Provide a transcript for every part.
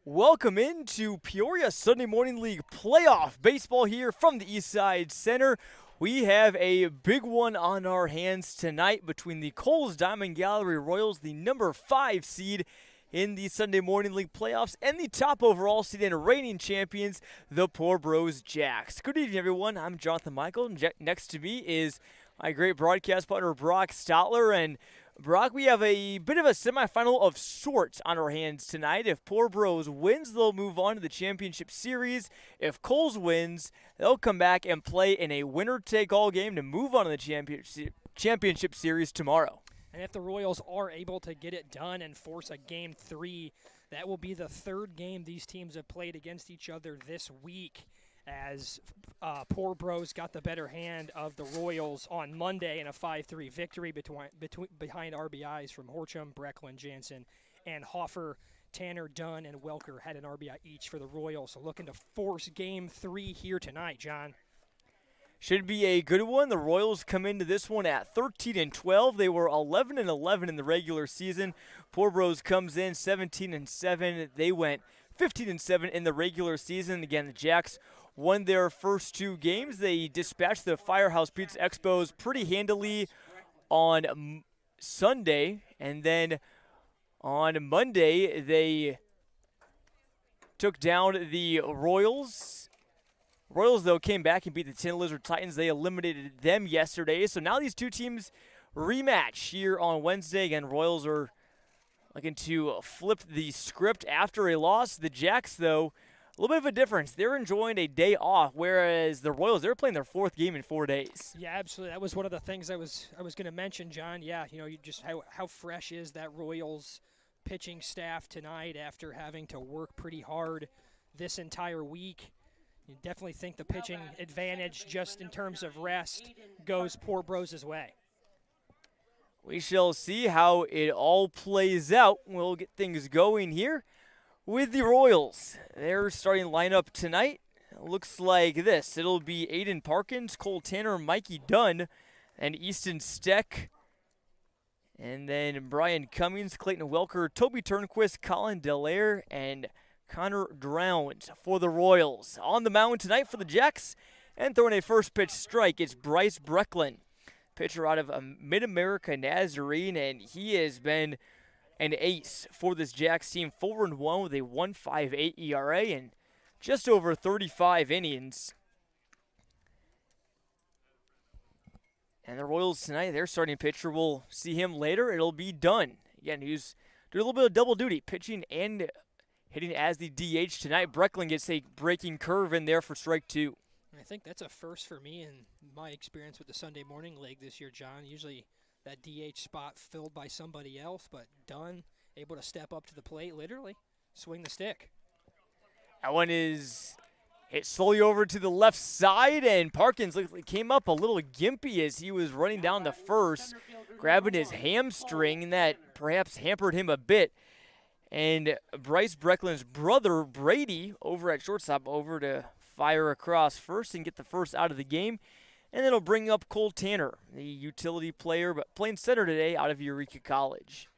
Welcome into Peoria Sunday Morning League playoff baseball here from the East Side Center. We have a big one on our hands tonight between the Kohl's Diamond Gallery Royals, the number 5 seed in the Sunday Morning League playoffs, and the top overall seed and reigning champions, the Poor Bros Jacks. Good evening, everyone. I'm Jonathan Michael, and next to me is my great broadcast partner, Brock Stotler. And Brock, we have a bit of a semifinal of sorts on our hands tonight. If Poor Bros wins, they'll move on to the championship series. If Kohl's wins, they'll come back and play in a winner-take-all game to move on to the championship series tomorrow. And if the Royals are able to get it done and force a Game 3, that will be the third game these teams have played against each other this week, as Poor Bros got the better hand of the Royals on Monday in a 5-3 victory behind RBIs from Horcham, Brecklin, Jansen, and Hoffer. Tanner, Dunn, and Welker had an RBI each for the Royals, so looking to force Game 3 here tonight, John. Should be a good one. The Royals come into this one at 13-12. They were 11-11 in the regular season. Poor Bros comes in 17-7. They went 15-7 in the regular season. Again, the Jacks won their first 2 games. They dispatched the Firehouse Pizza Expos pretty handily on Sunday, and then on Monday they took down the Royals. Royals, though, came back and beat the Tin Lizard Titans. They eliminated them yesterday. So now these two teams rematch here on Wednesday. Again, Royals are looking to flip the script after a loss. The Jacks, though, a little bit of a difference. They're enjoying a day off, whereas the Royals, they're playing their 4th game in 4 days. Yeah, absolutely. That was one of the things I was going to mention, John. Yeah, you just how fresh is that Royals pitching staff tonight after having to work pretty hard this entire week. You definitely think the pitching advantage just in terms of rest goes Poor Bros' way. We shall see how it all plays out. We'll get things going here with the Royals. Their starting lineup tonight looks like this. It'll be Aiden Parkins, Cole Tanner, Mikey Dunn, and Easton Steck. And then Brian Cummings, Clayton Welker, Toby Turnquist, Colin Delaire, and Connor Drowned for the Royals. On the mound tonight for the Jacks and throwing a first pitch strike, it's Bryce Brecklin, pitcher out of Mid-America Nazarene, and he has been an ace for this Jacks team. 4-1 with a 1.58 ERA and just over 35 innings. And the Royals tonight, their starting pitcher, we'll see him later. It'll be Dunn. Again, he's doing a little bit of double duty, pitching and hitting as the DH tonight. Brecklin gets a breaking curve in there for strike 2. I think that's a first for me in my experience with the Sunday Morning League this year, John. Usually that DH spot filled by somebody else, but Dunn able to step up to the plate, literally swing the stick. That one is hit slowly over to the left side, and Parkins came up a little gimpy as he was running down the first, grabbing his hamstring, and that perhaps hampered him a bit. And Bryce Brecklin's brother, Brady, over at shortstop, over to fire across first and get the first out of the game. And then it'll bring up Cole Tanner, the utility player, but playing center today out of Eureka College.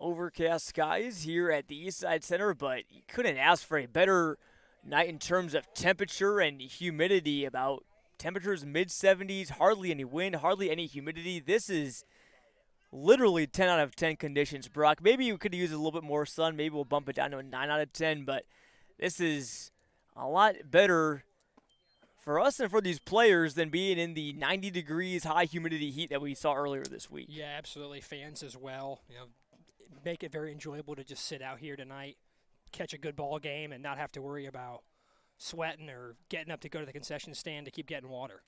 Overcast skies here at the East Side Center, but you couldn't ask for a better night in terms of temperature and humidity. About temperatures mid-70s, hardly any wind, hardly any humidity. This is literally 10 out of 10 conditions, Brock. Maybe you could use a little bit more sun. Maybe we'll bump it down to a 9 out of 10, but this is a lot better for us and for these players than being in the 90 degrees high humidity heat that we saw earlier this week. Yeah, absolutely. Fans as well. Make it very enjoyable to just sit out here tonight, catch a good ball game, and not have to worry about sweating or getting up to go to the concession stand to keep getting water.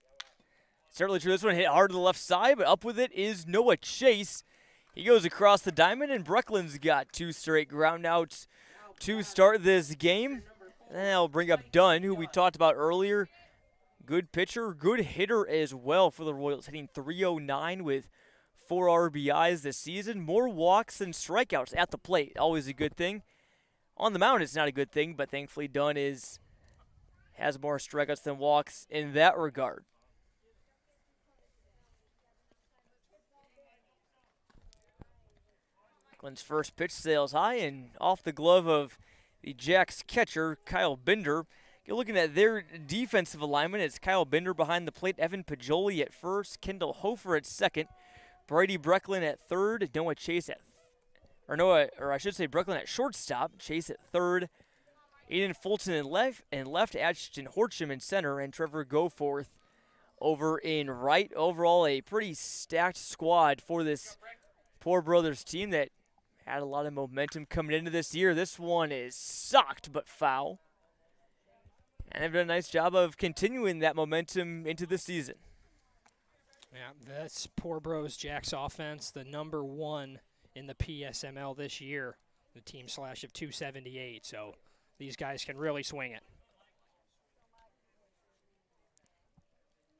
Certainly true. This one hit hard to the left side, but up with it is Noah Chase. He goes across the diamond, and Brecklin's got 2 straight ground outs to start this game. And I'll bring up Dunn, who we talked about earlier. Good pitcher, good hitter as well for the Royals, hitting .309 with 4 RBIs this season. More walks than strikeouts at the plate, always a good thing. On the mound, it's not a good thing, but thankfully Dunn has more strikeouts than walks in that regard. Brecklin's first pitch sails high and off the glove of the Jacks catcher, Kyle Bender. You're looking at their defensive alignment. It's Kyle Bender behind the plate, Evan Pajoli at first, Kendall Hofer at second, Brady Brecklin at third, Brecklin at shortstop, Chase at third, Aiden Fulton in left, Ashton Horcham in center, and Trevor Goforth over in right. Overall, a pretty stacked squad for this Poor Brothers team that had a lot of momentum coming into this year. This one is socked but foul. And they've done a nice job of continuing that momentum into the season. Yeah, that's Poor Bros Jacks offense, the number 1 in the PSML this year, the team slash of 278. So these guys can really swing it.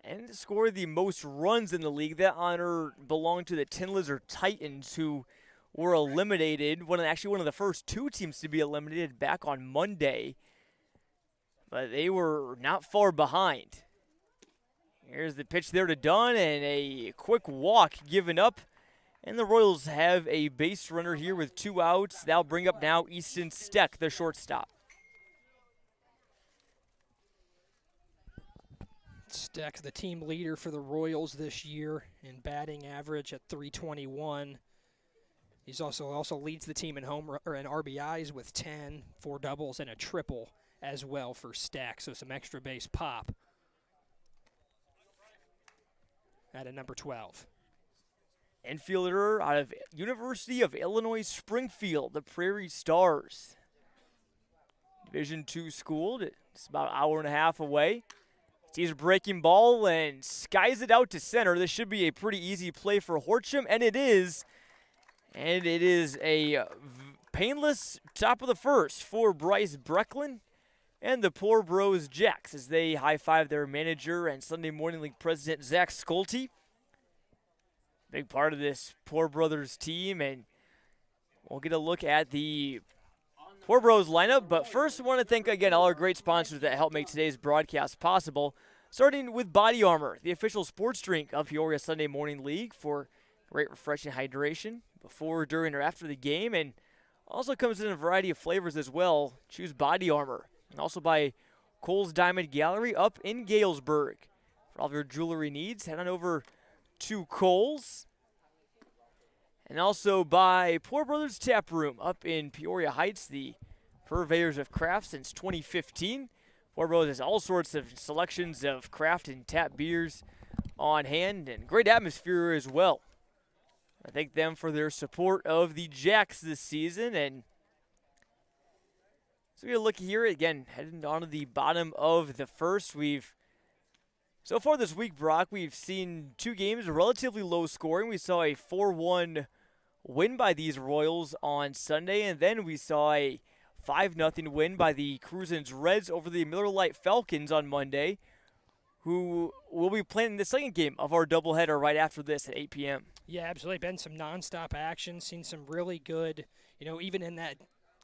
And to score the most runs in the league, that honor belonged to the Tin Lizard Titans, who were eliminated. Actually, one of the first 2 teams to be eliminated back on Monday. But they were not far behind. Here's the pitch there to Dunn, and a quick walk given up. And the Royals have a base runner here with 2 outs. That'll bring up now Easton Steck, the shortstop. Steck, the team leader for the Royals this year in batting average at .321. He's also leads the team in RBIs with 10, 4 doubles, and a triple as well for Steck. So some extra base pop at a number 12. Infielder out of University of Illinois Springfield, the Prairie Stars. Division II school, it's about an hour and a half away. Sees a breaking ball and skies it out to center. This should be a pretty easy play for Horcham, and it is. And it is a painless top of the first for Bryce Brecklin and the Poor Bros Jacks as they high-five their manager and Sunday Morning League president Zach Schulte. Big part of this Poor Brothers team, and we'll get a look at the Poor Bros lineup. But first, I want to thank again all our great sponsors that help make today's broadcast possible, starting with BodyArmor, the official sports drink of Peoria Sunday Morning League for great refreshing hydration before, during, or after the game, and also comes in a variety of flavors as well. Choose BodyArmor. And also by Kohl's Diamond Gallery up in Galesburg. For all of your jewelry needs, head on over to Kohl's. And also by Poor Brothers Tap Room up in Peoria Heights, the purveyors of craft since 2015. Poor Brothers has all sorts of selections of craft and tap beers on hand, and great atmosphere as well. I thank them for their support of the Jacks this season. And so we're going to look here again, heading on to the bottom of the first. So far this week, Brock, we've seen 2 games relatively low scoring. We saw a 4-1 win by these Royals on Sunday, and then we saw a 5-0 win by the Cruisins Reds over the Miller Lite Falcons on Monday, who will be playing the second game of our doubleheader right after this at 8 p.m. Yeah, absolutely. Been some nonstop action. Seen some really good, even in that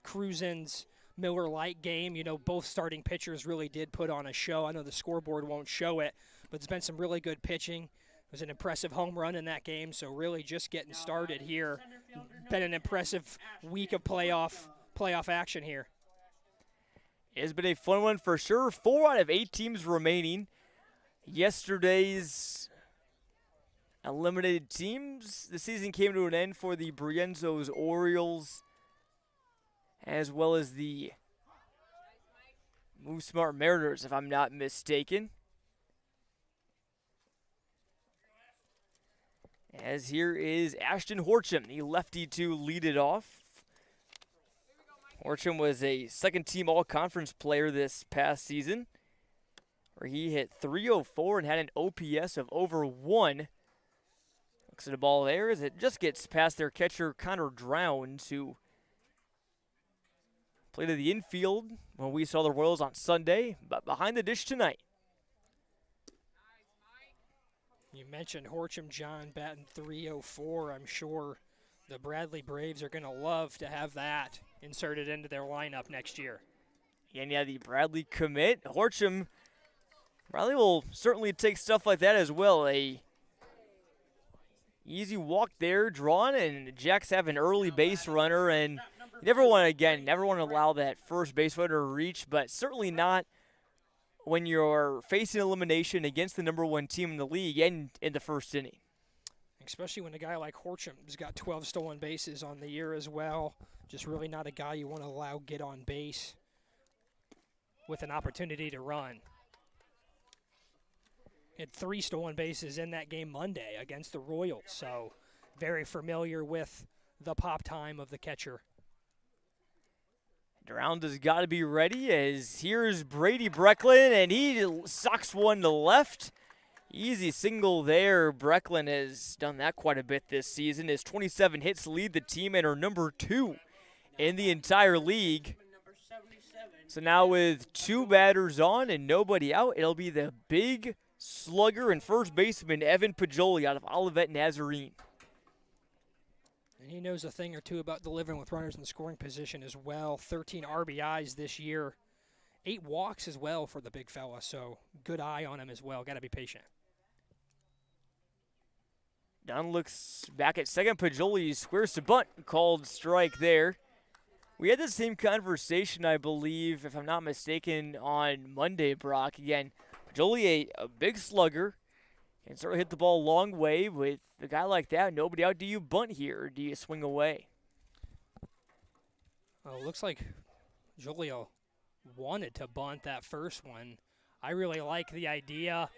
Cruisins Miller Lite game, both starting pitchers really did put on a show. I know the scoreboard won't show it, but it's been some really good pitching. It was an impressive home run in that game, so really just getting started here. Been an impressive week of playoff action here. It's been a fun one for sure. 4 out of 8 teams remaining. Yesterday's eliminated teams, the season came to an end for the Brienzo's Orioles, as well as the Move Smart Mariners, if I'm not mistaken. As here is Ashton Horcham, the lefty, to lead it off. Horcham was a second-team all-conference player this past season, where he hit .304 and had an OPS of over 1. Looks at the ball there as it just gets past their catcher, Connor Drowns, who played to the infield when we saw the Royals on Sunday, but behind the dish tonight. You mentioned Horcham John batting .304. I'm sure the Bradley Braves are going to love to have that inserted into their lineup next year. And yeah, the Bradley commit. Bradley will certainly take stuff like that as well. A Easy walk there, drawn, and the Jacks have an early base runner, and you never want to allow that first base runner to reach, but certainly not when you're facing elimination against the #1 team in the league and in the first inning. Especially when a guy like Horchem's got 12 stolen bases on the year as well. Just really not a guy you want to allow get on base with an opportunity to run. He had 3 stolen bases in that game Monday against the Royals, so very familiar with the pop time of the catcher. Round has got to be ready as here's Brady Brecklin, and he socks one to left. Easy single there. Brecklin has done that quite a bit this season. His 27 hits lead the team and are #2 in the entire league. So now with 2 batters on and nobody out, it'll be the big slugger and first baseman Evan Pajoli out of Olivet Nazarene. And he knows a thing or two about delivering with runners in the scoring position as well. 13 RBIs this year. 8 walks as well for the big fella, so good eye on him as well. Got to be patient. Dunn looks back at second. Pajoli squares to bunt. Called strike there. We had the same conversation, I believe, if I'm not mistaken, on Monday, Brock. Again, Pajoli, a big slugger, can certainly hit the ball a long way. With a guy like that, nobody out, do you bunt here or do you swing away? Well, looks like Julio wanted to bunt that first one. I really like the idea.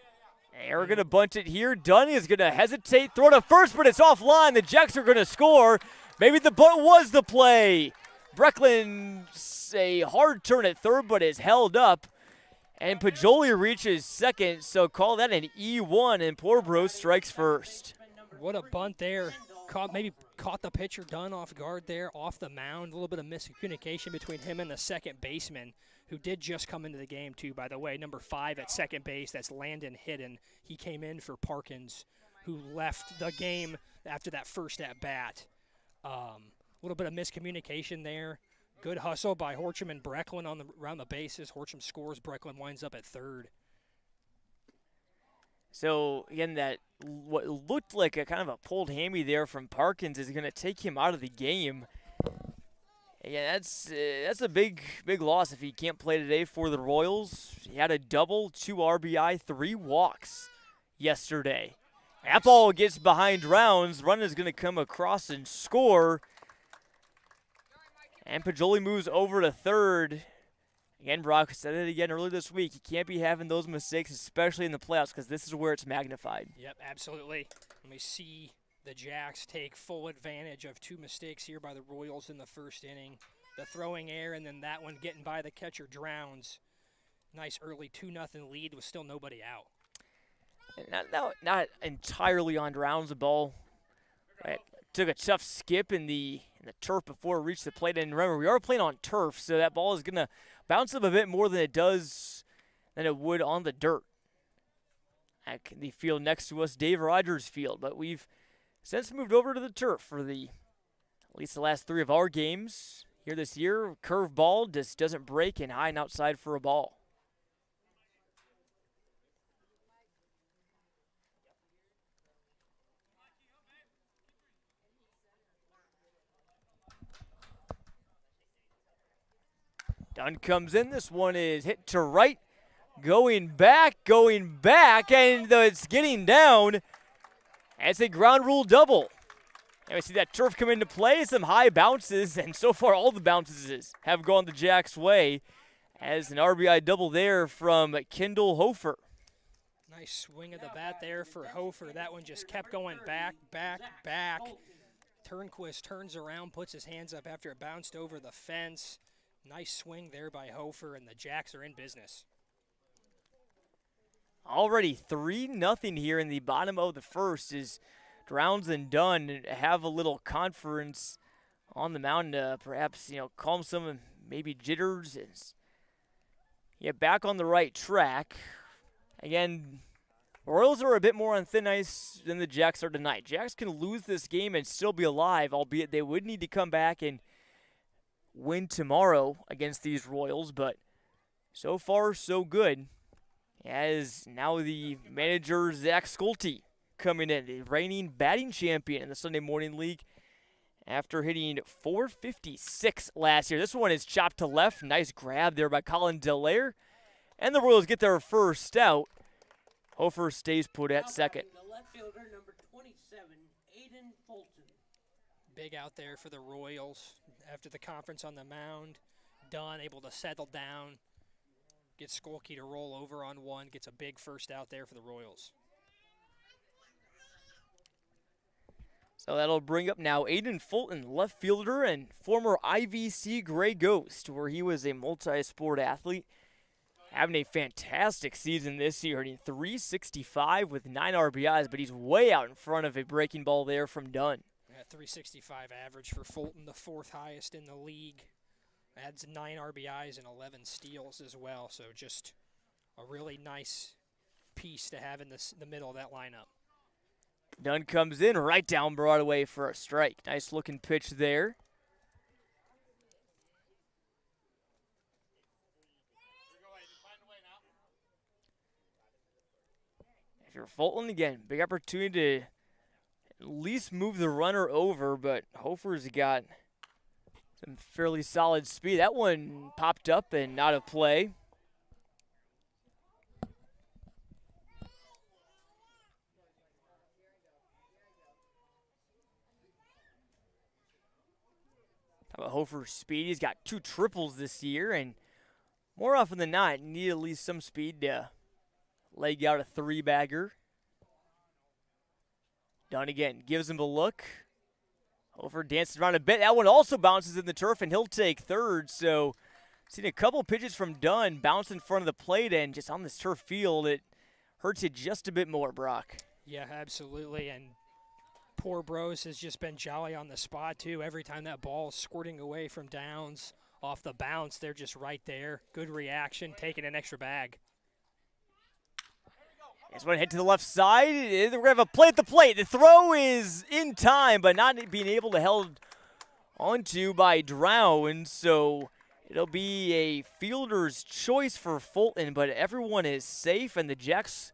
And we're going to bunt it here. Dunn is going to hesitate, throw to first, but it's offline. The Jacks are going to score. Maybe the bunt was the play. Brecklin, a hard turn at third, but is held up. And Pajoli reaches second, so call that an E1, and Porbro strikes first. What a bunt there. Maybe caught the pitcher Dunn off guard there, off the mound. A little bit of miscommunication between him and the second baseman, who did just come into the game, too, by the way. Number 5 at second base, that's Landon Hidden. He came in for Parkins, who left the game after that first at-bat. A little bit of miscommunication there. Good hustle by Horchem and Brecklin around the bases. Horchem scores. Brecklin winds up at third. So, again, that what looked like a kind of a pulled hammy there from Parkins is going to take him out of the game. Yeah, that's a big loss if he can't play today for the Royals. He had a double, 2 RBI, 3 walks yesterday. That ball gets behind Rounds. Run is going to come across and score. And Pajoli moves over to third. Again, Brock said it again earlier this week. You can't be having those mistakes, especially in the playoffs, because this is where it's magnified. Yep, absolutely. Let me see the Jacks take full advantage of 2 mistakes here by the Royals in the first inning. The throwing error and then that one getting by the catcher Drowns. Nice early 2-0 lead with still nobody out. Not entirely on Drowns. The ball took a tough skip in the turf before it reached the plate. And remember, we are playing on turf, so that ball is going to bounce up a bit more than it would on the dirt. At the field next to us, Dave Rogers Field. But we've since moved over to the turf for at least the last 3 of our games here this year. Curve ball just doesn't break and high and outside for a ball. Dunn comes in. This one is hit to right. Going back, and it's getting down. And it's a ground rule double. And we see that turf come into play, some high bounces, and so far all the bounces have gone the Jacks' way as an RBI double there from Kendall Hofer. Nice swing of the bat there for Hofer. That one just kept going back. Turnquist turns around, puts his hands up after it bounced over the fence. Nice swing there by Hofer, and the Jacks are in business. Already 3-0 here in the bottom of the first as Drowns and Dunn have a little conference on the mound to perhaps, calm some maybe jitters. Back on the right track. Again, Royals are a bit more on thin ice than the Jacks are tonight. Jacks can lose this game and still be alive, albeit they would need to come back and win tomorrow against these Royals, but so far so good. As now the manager Zach Schulte coming in, the reigning batting champion in the Sunday Morning League after hitting .456 last year. This one is chopped to left. Nice grab there by Colin Delaire. And the Royals get their first out. Hofer stays put at second. The left fielder, number 27, Aiden Fulton. Big out there for the Royals after the conference on the mound. Dunn able to settle down, gets Skolky to roll over on one, gets a big first out there for the Royals. So that'll bring up now Aiden Fulton, left fielder and former IVC Gray Ghost, where he was a multi-sport athlete. Having a fantastic season this year, hitting .365 with 9 RBIs, but he's way out in front of a breaking ball there from Dunn. At .365 average for Fulton, the 4th highest in the league. Adds 9 RBIs and 11 steals as well, so just a really nice piece to have in the middle of that lineup. Dunn comes in right down Broadway for a strike. Nice looking pitch there. If you're Fulton again, big opportunity to at least move the runner over, but Hofer's got some fairly solid speed. That one popped up and out of play. How about Hofer's speed? He's got 2 triples this year, and more often than not, you need at least some speed to leg out a 3-bagger. Dunn again, gives him a look. Hofer dances around a bit. That one also bounces in the turf, and he'll take third. So, seen a couple pitches from Dunn bounce in front of the plate, and just on this turf field, it hurts you just a bit more, Brock. Yeah, absolutely, and poor Bros has just been jolly on the spot, too. Every time that ball is squirting away from downs off the bounce, they're just right there. Good reaction, taking an extra bag. This one hit to the left side. We're going to have a play at the plate. The throw is in time, but not being able to held onto by Drown. So it'll be a fielder's choice for Fulton, but everyone is safe, and the Jacks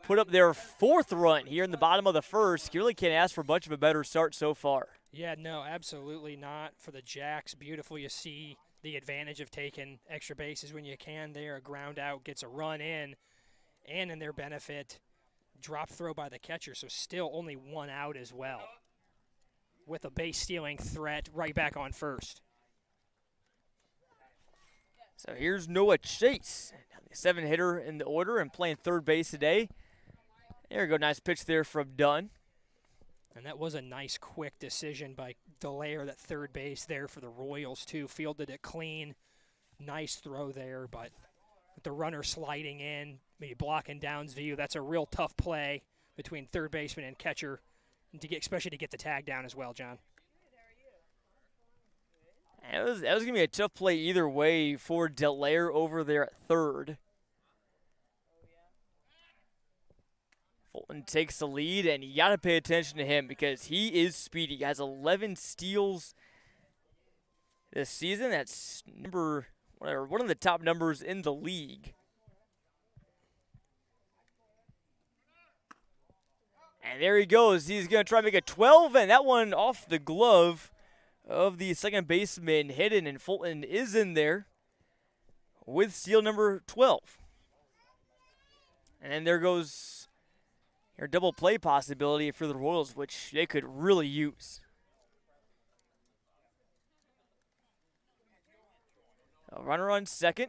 put up their 4th run here in the bottom of the first. You really can't ask for much of a better start so far. Yeah, no, absolutely not for the Jacks. Beautiful. You see the advantage of taking extra bases when you can there. A ground out gets a run in. And in their benefit, drop throw by the catcher, so still only 1 out as well, with a base-stealing threat right back on first. So here's Noah Chase, the 7-hitter in the order and playing third base today. There we go, nice pitch there from Dunn. And that was a nice, quick decision by Delaire, that third base there for the Royals, too. Fielded it clean. Nice throw there, but with the runner sliding in, maybe blocking Down's view, that's a real tough play between third baseman and catcher, and especially to get the tag down as well, John. That was going to be a tough play either way for Delaire over there at third. Fulton takes the lead, and you got to pay attention to him because he is speedy. He has 11 steals this season. That's one of the top numbers in the league. And there he goes. He's going to try to make a 12, and that one off the glove of the second baseman hidden, and Fulton is in there with steal number 12. And then there goes your double play possibility for the Royals, which they could really use. A runner on second,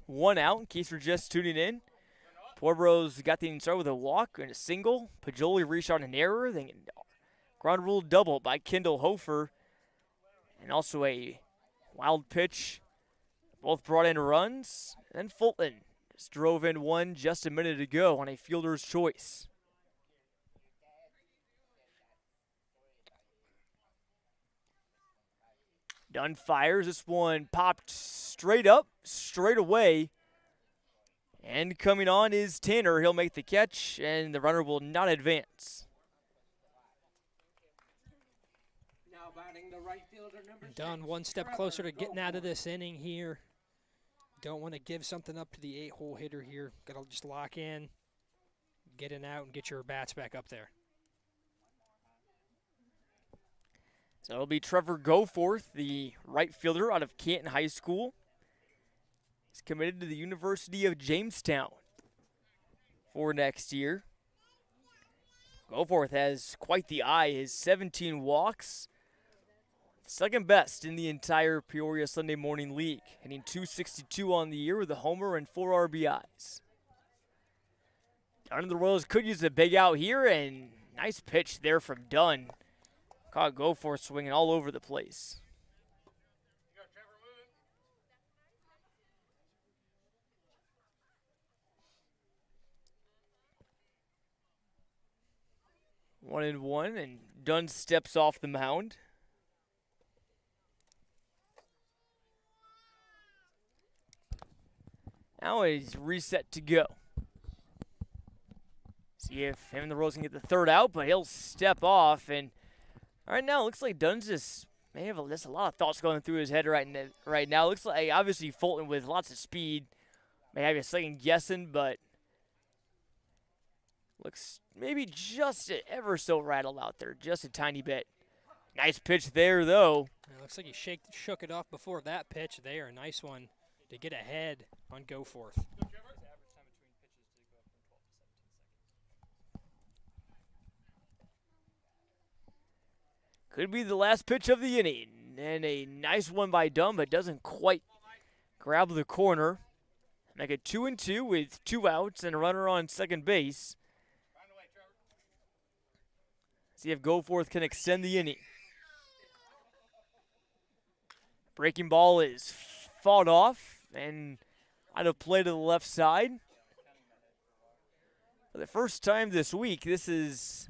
1 out in case you're just tuning in. Porbros got the start with a walk and a single. Pajoli reached on an error, then ground rule double by Kendall Hofer. And also a wild pitch. Both brought in runs. And then Fulton just drove in one just a minute ago on a fielder's choice. Dunn fires. This one popped straight up, straight away. And coming on is Tanner. He'll make the catch, and the runner will not advance. Now batting the right fielder, number 6. Dunn one step closer to getting out of this inning here. Don't want to give something up to the 8-hole hitter here. Got to just lock in, get it out and get your bats back up there. So it'll be Trevor Goforth, the right fielder out of Canton High School. He's committed to the University of Jamestown for next year. Goforth has quite the eye. His 17 walks, second best in the entire Peoria Sunday Morning League, hitting .262 on the year with a homer and 4 RBIs. Dunn and the Royals could use a big out here, and nice pitch there from Dunn. Caught Goforth swinging all over the place. One and one, and Dunn steps off the mound. Now he's reset to go. See if him and the Royals can get the third out, but he'll step off. And right now, it looks like Dunn's may have just a lot of thoughts going through his head right now. Looks like obviously Fulton with lots of speed may have you second guessing, but looks maybe just ever so rattled out there, just a tiny bit. Nice pitch there, though. It looks like he shook it off before that pitch there. A nice one to get ahead on Goforth. Could be the last pitch of the inning. And a nice one by Dunn, but doesn't quite grab the corner. Make it 2-2 with 2 outs and a runner on second base. See if Goforth can extend the inning. Breaking ball is fought off and out of play to the left side. For the first time this week, this is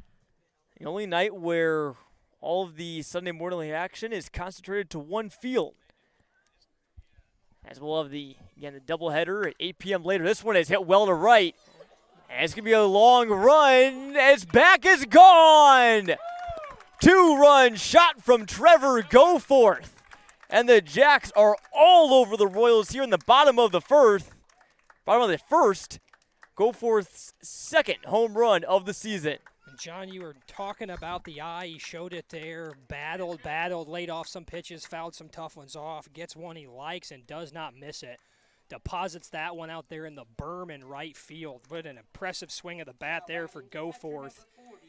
the only night where all of the Sunday morning league action is concentrated to one field. As we'll have the doubleheader at 8 p.m. later. This one is hit well to right. And it's going to be a long run. Its back is gone. 2-run shot from Trevor Goforth. And the Jacks are all over the Royals here in the bottom of the first. Goforth's second home run of the season. And John, you were talking about the eye. He showed it there. Battled, laid off some pitches, fouled some tough ones off, gets one he likes and does not miss it. Deposits that one out there in the berm in right field. What an impressive swing of the bat there for Goforth.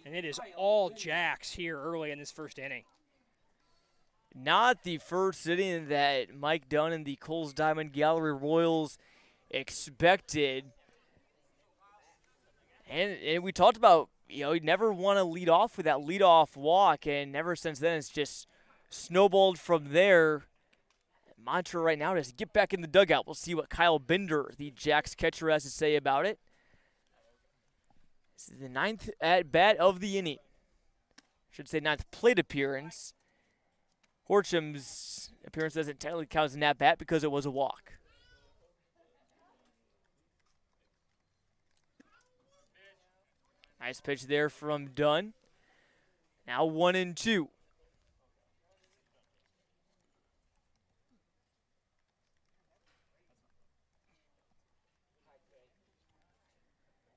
And it is all Jacks here early in this first inning. Not the first inning that Mike Dunn and the Kohl's Diamond Gallery Royals expected. And we talked about, you never want to lead off with that leadoff walk, and ever since then it's just snowballed from there. Mantra right now is get back in the dugout. We'll see what Kyle Binder, the Jacks catcher, has to say about it. This is the 9th at-bat of the inning. Should say 9th plate appearance. Horcham's appearance doesn't technically count as an at-bat because it was a walk. Nice pitch there from Dunn. Now 1-2.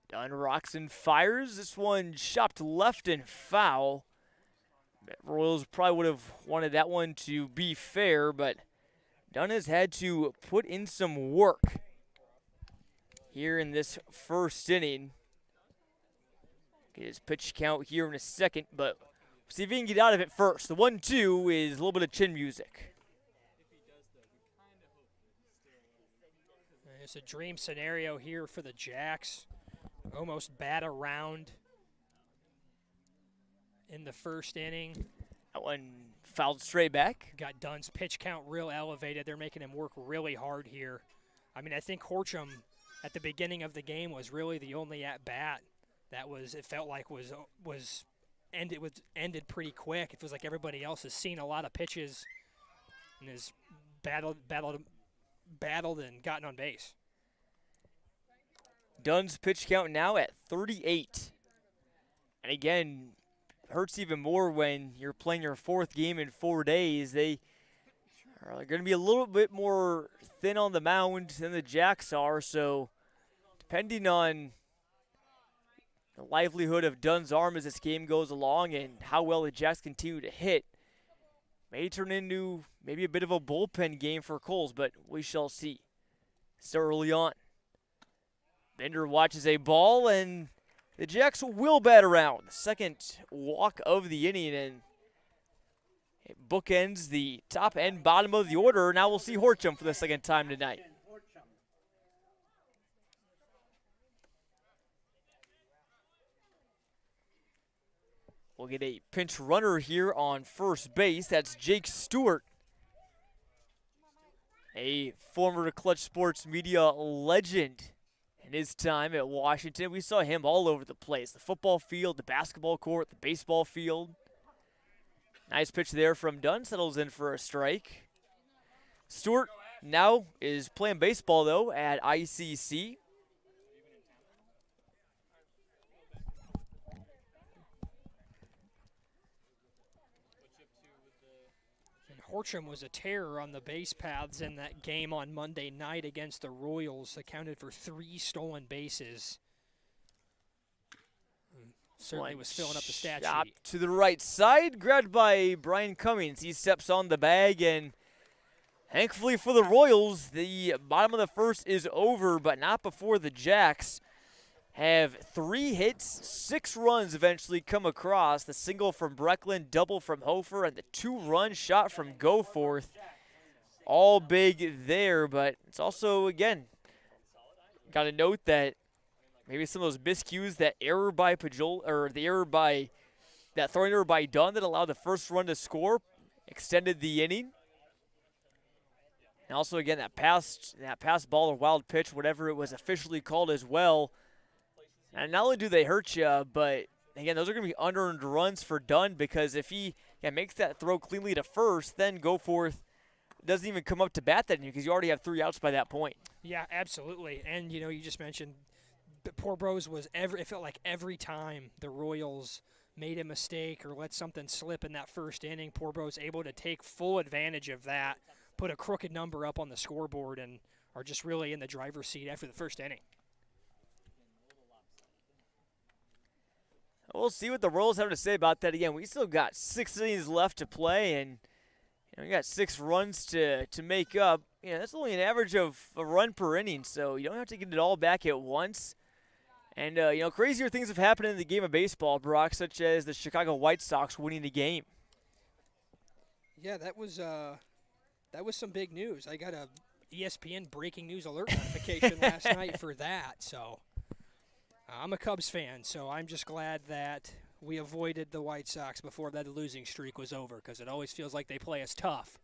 Dunn rocks and fires. This one chopped left and foul. Royals probably would have wanted that one to be fair, but Dunn has had to put in some work here in this first inning. Get his pitch count here in a second, but we'll see if he can get out of it first. The 1-2 is a little bit of chin music. It's a dream scenario here for the Jacks. Almost bat around in the first inning. That one fouled straight back. Got Dunn's pitch count real elevated. They're making him work really hard here. I mean, I think Horcham at the beginning of the game was really the only at-bat that it felt like was ended pretty quick. It feels like everybody else has seen a lot of pitches and has battled and gotten on base. Dunn's pitch count now at 38. And again, hurts even more when you're playing your 4th game in 4 days. They are going to be a little bit more thin on the mound than the Jacks are, so depending on the livelihood of Dunn's arm as this game goes along and how well the Jacks continue to hit may turn into maybe a bit of a bullpen game for Kohls, but we shall see. So early on. Bender watches a ball, and the Jacks will bat around. The second walk of the inning, and it bookends the top and bottom of the order. Now we'll see Horcham for the second time tonight. We'll get a pinch runner here on first base. That's Jake Stewart, a former Clutch Sports Media legend in his time at Washington. We saw him all over the place. The football field, the basketball court, the baseball field. Nice pitch there from Dunn. Settles in for a strike. Stewart now is playing baseball, though, at ICC. Horcham was a terror on the base paths in that game on Monday night against the Royals. Accounted for 3 stolen bases. Certainly was filling up the stat sheet. To the right side, grabbed by Brian Cummings. He steps on the bag, and thankfully for the Royals, the bottom of the first is over, but not before the Jacks have 3 hits, 6 runs eventually come across. The single from Brecklin, double from Hofer, and the 2-run shot from Goforth. All big there, but it's also, again, got to note that maybe some of those miscues, that error by Pajol, or the error by, that throwing error by Dunn that allowed the first run to score, extended the inning. And also, again, that pass ball or wild pitch, whatever it was officially called as well. And not only do they hurt you, but again, those are going to be unearned runs for Dunn, because if he makes that throw cleanly to first, then Goforth doesn't even come up to bat that inning because you already have 3 outs by that point. Yeah, absolutely. And, you know, you just mentioned Poor Bros was it felt like every time the Royals made a mistake or let something slip in that first inning, Poor Bros able to take full advantage of that, put a crooked number up on the scoreboard, and are just really in the driver's seat after the first inning. We'll see what the Royals have to say about that. Again, we still got 6 innings left to play, and we got 6 runs to make up. That's only an average of a run per inning, so you don't have to get it all back at once. And, crazier things have happened in the game of baseball, Brock, such as the Chicago White Sox winning the game. Yeah, that was some big news. I got a ESPN breaking news alert notification last night for that, so I'm a Cubs fan, so I'm just glad that we avoided the White Sox before that losing streak was over, because it always feels like they play us tough.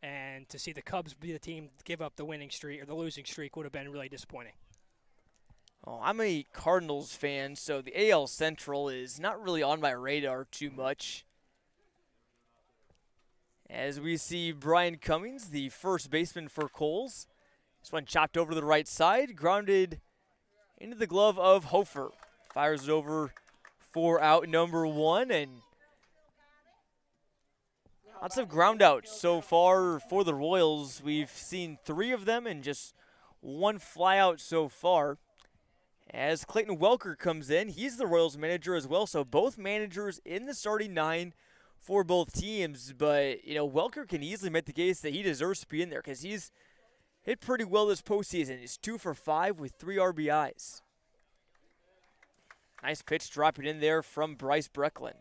And to see the Cubs be the team give up the winning streak or the losing streak would have been really disappointing. Oh, I'm a Cardinals fan, so the AL Central is not really on my radar too much. As we see Brian Cummings, the first baseman for Kohls. This one chopped over to the right side, grounded into the glove of Hofer. Fires it over for out number 1, and lots of ground outs so far for the Royals. We've seen 3 of them and just 1 flyout so far. As Clayton Welker comes in, he's the Royals manager as well, so both managers in the starting 9 for both teams. But, Welker can easily make the case that he deserves to be in there because he's hit pretty well this postseason. He's 2 for 5 with 3 RBIs. Nice pitch dropping in there from Bryce Brecklin.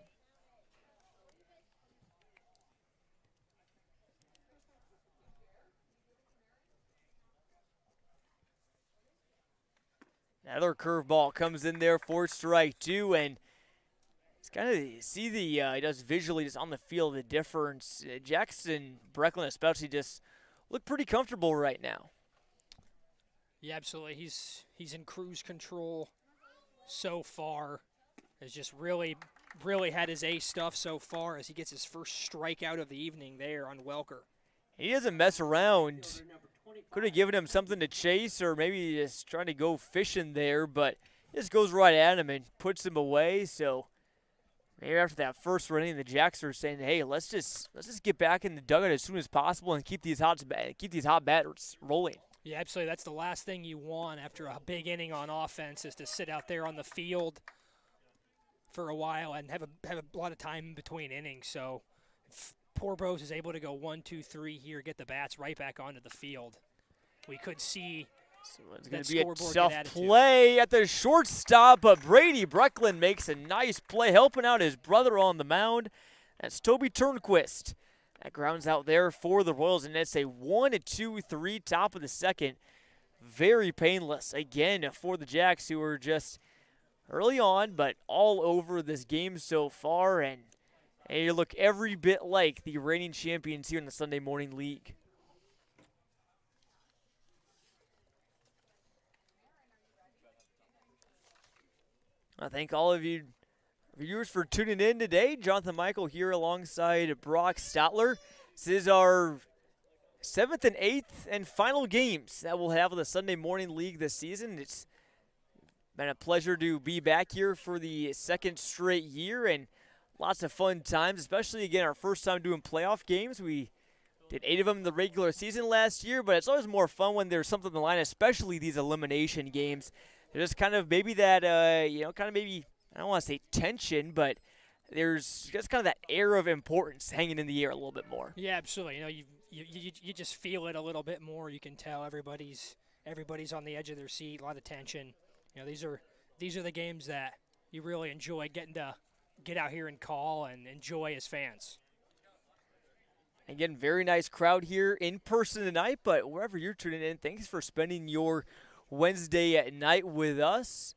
Another curveball comes in there for strike 2, and it's kind of see just visually just on the field the difference. Jackson, Brecklin especially, just look pretty comfortable right now. Yeah, absolutely. He's in cruise control so far. Has just really had his ace stuff so far as he gets his first strikeout of the evening there on Welker. He doesn't mess around. Could have given him something to chase or maybe just trying to go fishing there, but he just goes right at him and puts him away. So maybe after that first running, the Jacks are saying, "Hey, let's just get back in the dugout as soon as possible and keep these hot batters rolling." Yeah, absolutely. That's the last thing you want after a big inning on offense is to sit out there on the field for a while and have a lot of time in between innings. So if Poor Bros is able to go 1, 2, 3 here, get the bats right back onto the field, we could see So it's that going to be a scoreboard tough get attitude. play at the shortstop, but Brady Brecklin makes a nice play, helping out his brother on the mound. That's Toby Turnquist. That grounds out there for the Royals, and it's a 1-2-3 top of the second. Very painless, again, for the Jacks, who are just early on, but all over this game so far, and they look every bit like the reigning champions here in the Sunday Morning League. I thank all of you viewers for tuning in today. Jonathan Michael here alongside Brock Stotler. This is our 7th and 8th and final games that we'll have of the Sunday Morning League this season. It's been a pleasure to be back here for the second straight year, and lots of fun times, especially, again, our first time doing playoff games. We did 8 of them in the regular season last year, but it's always more fun when there's something on the line, especially these elimination games. There's kind of maybe that, maybe, I don't want to say tension, but there's just kind of that air of importance hanging in the air a little bit more. Yeah, absolutely. You know, you just feel it a little bit more. You can tell everybody's on the edge of their seat, a lot of tension. You know, these are the games that you really enjoy getting to get out here and call and enjoy as fans. Again, very nice crowd here in person tonight, but wherever you're tuning in, thanks for spending your Wednesday at night with us.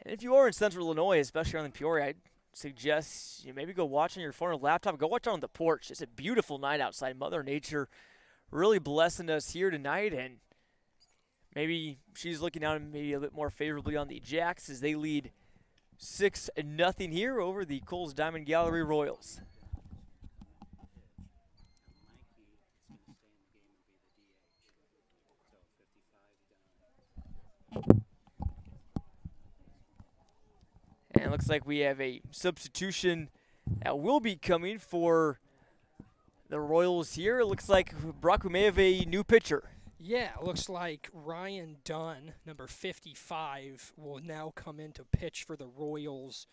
And if you are in Central Illinois, especially around Peoria, I'd suggest you maybe go watch on your phone or laptop. Go watch on the porch. It's a beautiful night outside. Mother Nature really blessing us here tonight, and maybe she's looking out maybe a bit more favorably on the Jacks as they lead 6-0 here over the Kohl's Diamond Gallery Royals. And it looks like we have a substitution that will be coming for the Royals here. It looks like, Brock, we may have a new pitcher. Yeah, it looks like Ryan Dunn, number 55, will now come in to pitch for the Royals.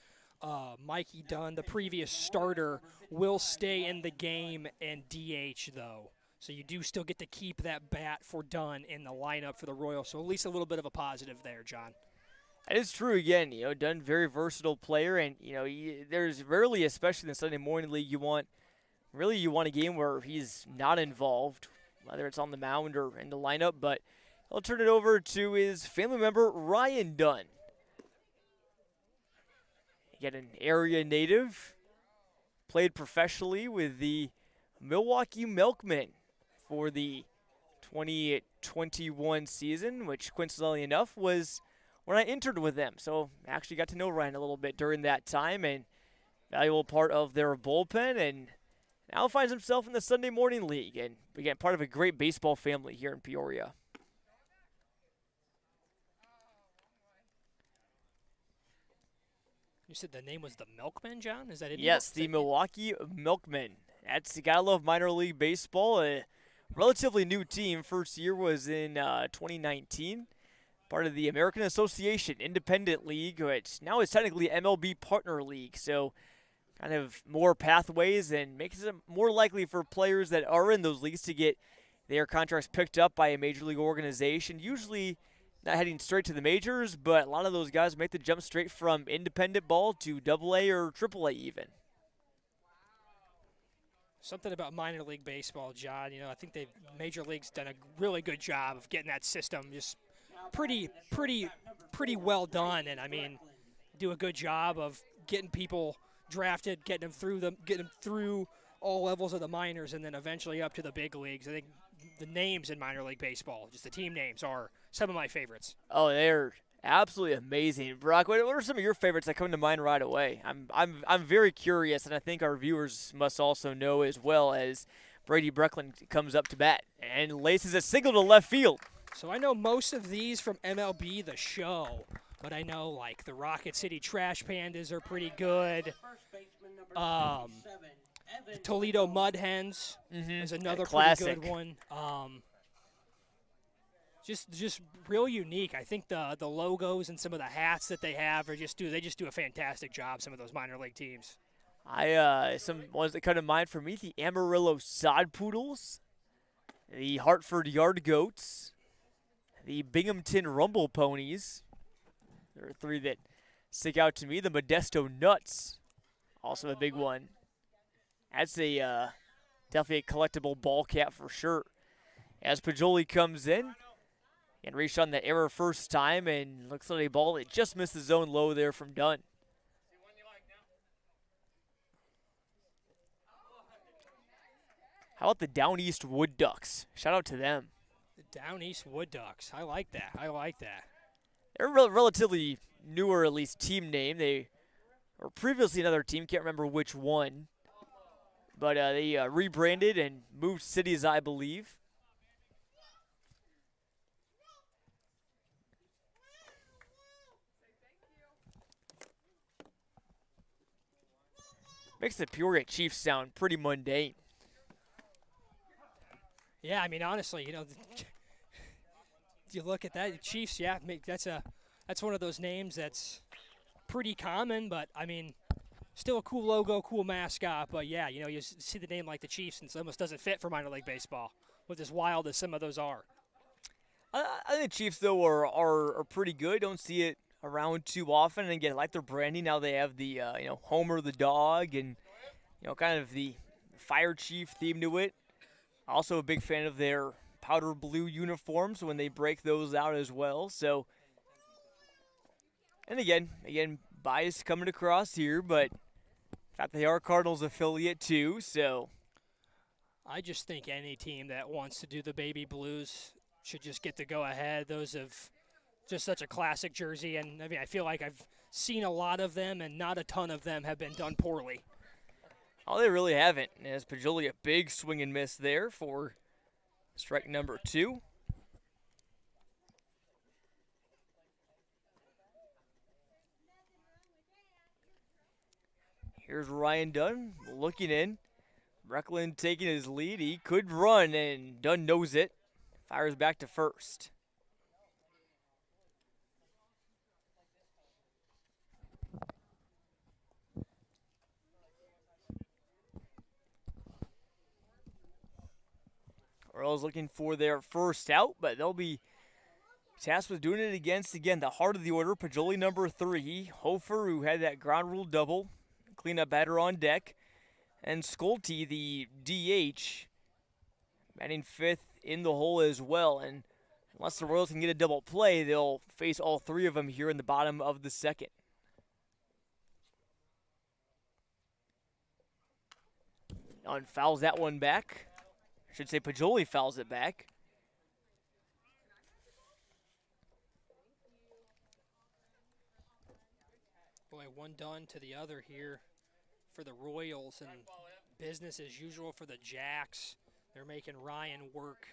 Mikey Dunn, the previous starter, will stay in the game and DH, though. So you do still get to keep that bat for Dunn in the lineup for the Royals. So at least a little bit of a positive there, John. That is true. Again, Dunn, very versatile player, and there's rarely, especially in the Sunday Morning League, you want a game where he's not involved, whether it's on the mound or in the lineup. But I'll turn it over to his family member, Ryan Dunn. Again, an area native, played professionally with the Milwaukee Milkmen for the 2021 season, which coincidentally enough was when I interned with them. So I actually got to know Ryan a little bit during that time, and valuable part of their bullpen, and now finds himself in the Sunday Morning League, and again, part of a great baseball family here in Peoria. You said the name was the Milkman, John? Is that it? Yes, the Milwaukee Milkmen. You gotta love minor league baseball. A relatively new team. First year was in 2019. Part of the American Association Independent League, which now is technically MLB Partner League. So kind of more pathways and makes it more likely for players that are in those leagues to get their contracts picked up by a major league organization. Usually not heading straight to the majors, but a lot of those guys make the jump straight from independent ball to AA or AAA even. Something about minor league baseball, John. I think Major League's done a really good job of getting that system just pretty well done, and I mean, do a good job of getting people drafted, getting them through all levels of the minors, and then eventually up to the big leagues. I think the names in minor league baseball, just the team names, are some of my favorites. Oh, they're absolutely amazing. Brock, what are some of your favorites that come to mind right away? I'm very curious, and I think our viewers must also know as well, as Brady Brecklin comes up to bat and laces a single to left field. So I know most of these from MLB The Show, but I know like the Rocket City Trash Pandas are pretty good. The Toledo Mud Hens is another pretty good one. just real unique. I think the logos and some of the hats that they have they just do a fantastic job. Some of those minor league teams. Some ones that come to mind for me: the Amarillo Sod Poodles, the Hartford Yard Goats, the Binghamton Rumble Ponies. There are three that stick out to me. The Modesto Nuts, also a big one. That's a definitely a collectible ball cap for sure. As Pajoli comes in and reached on the error first time, and looks like a ball that just missed the zone low there from Dunn. How about the Down East Wood Ducks? Shout out to them. The Down East Wood Ducks. I like that. They're a relatively newer, at least, team name. They were previously another team, can't remember which one. But they rebranded and moved cities, I believe. Makes the Peoria Chiefs sound pretty mundane. Yeah, I mean, honestly, you look at that, Chiefs. Yeah, that's one of those names that's pretty common, but I mean, still a cool logo, cool mascot. But yeah, you see the name like the Chiefs, and it almost doesn't fit for minor league baseball, with as wild as some of those are. I think the Chiefs though are pretty good. Don't see it around too often. And again, like their branding, now they have the Homer the dog, and kind of the Fire Chief theme to it. Also a big fan of their powder blue uniforms when they break those out as well. So, and again, bias coming across here, but fact they are Cardinals affiliate too. So, I just think any team that wants to do the baby blues should just get to go ahead. Those have just such a classic jersey, and I mean, I feel like I've seen a lot of them, and not a ton of them have been done poorly. Oh, they really haven't. As Pajoli, a big swing and miss there for strike number 2. Here's Ryan Dunn looking in. Reckland taking his lead. He could run, and Dunn knows it. Fires back to first. Orioles looking for their first out, but they'll be tasked with doing it against, again, the heart of the order, Pajoli number 3, Hofer, who had that ground rule double, cleanup batter on deck, and Schulte, the DH, batting 5th in the hole as well. And unless the Royals can get a double play, they'll face all 3 of them here in the bottom of the 2nd. Dunn fouls that one back. I should say Pajoli fouls it back. Boy, one done to the other here for the Royals, and business as usual for the Jacks. They're making Ryan work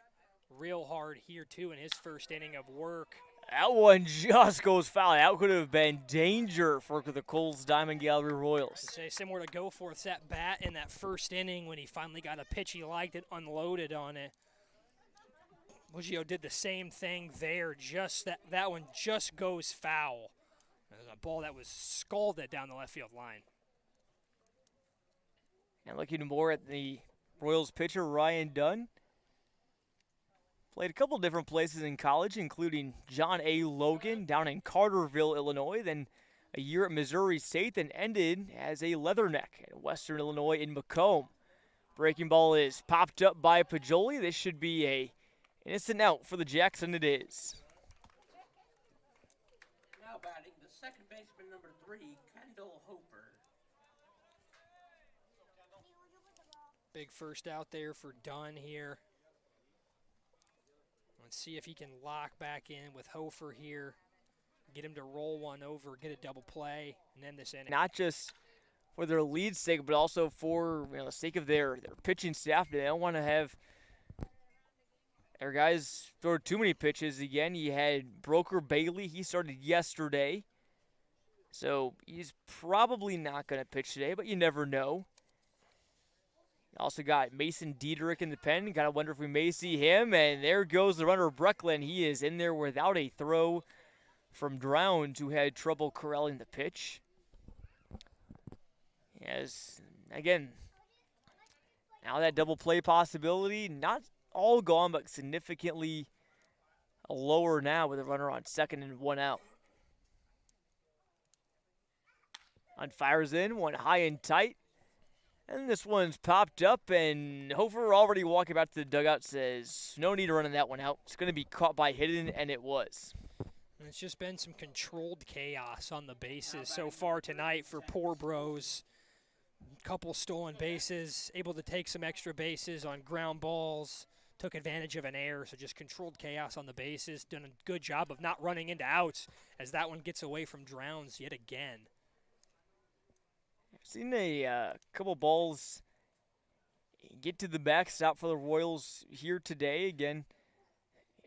real hard here, too, in his first inning of work. That one just goes foul. That could have been danger for the Kohl's Diamond Gallery Royals. Say similar to Goforth's at bat in that first inning when he finally got a pitch he liked and unloaded on it. Muggio did the same thing there. Just that one just goes foul. There's a ball that was scalded down the left field line. And looking more at the Royals pitcher, Ryan Dunn. Played a couple different places in college, including John A. Logan down in Carterville, Illinois, then a year at Missouri State, then ended as a leatherneck at Western Illinois in Macomb. Breaking ball is popped up by Pajoli. This should be a innocent out for the Jackson. It is. Now batting the second baseman, number 3, Kendall Hofer. Big first out there for Dunn here. Let's see if he can lock back in with Hofer here. Get him to roll one over, get a double play, and end this inning. Not just for their lead sake, but also for the sake of their pitching staff. They don't want to have their guys throw too many pitches. Again, you had Broker Bailey. He started yesterday. So he's probably not going to pitch today, but you never know. Also got Mason Diederich in the pen. Gotta wonder if we may see him. And there goes the runner, Brecklin. He is in there without a throw from Drowns, who had trouble corralling the pitch. Yes, again, now that double play possibility, not all gone, but significantly lower now with a runner on second and one out. On fires in, one high and tight. And this one's popped up, and Hofer already walking back to the dugout says, no need to run that one out. It's going to be caught by Hidden, and it was. It's just been some controlled chaos on the bases so far tonight for Poor Bros. Couple stolen bases, able to take some extra bases on ground balls, took advantage of an error, so just controlled chaos on the bases. Done a good job of not running into outs as that one gets away from Drowns yet again. I've seen a couple balls get to the backstop for the Royals here today. Again,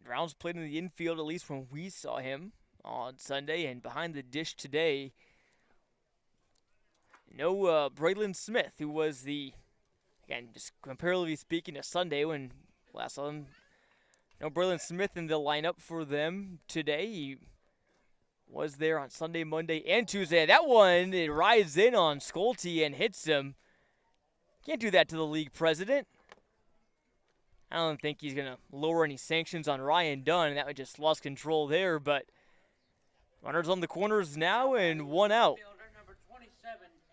Drowns played in the infield at least when we saw him on Sunday, and behind the dish today, no Braylon Smith, who was the, again, just comparatively speaking to Sunday when last saw him. No Braylon Smith in the lineup for them today. He was there on Sunday, Monday, and Tuesday. That one, it rides in on Schulte and hits him. Can't do that to the league president. I don't think he's going to lower any sanctions on Ryan Dunn. That one just lost control there, but runners on the corners now and one out.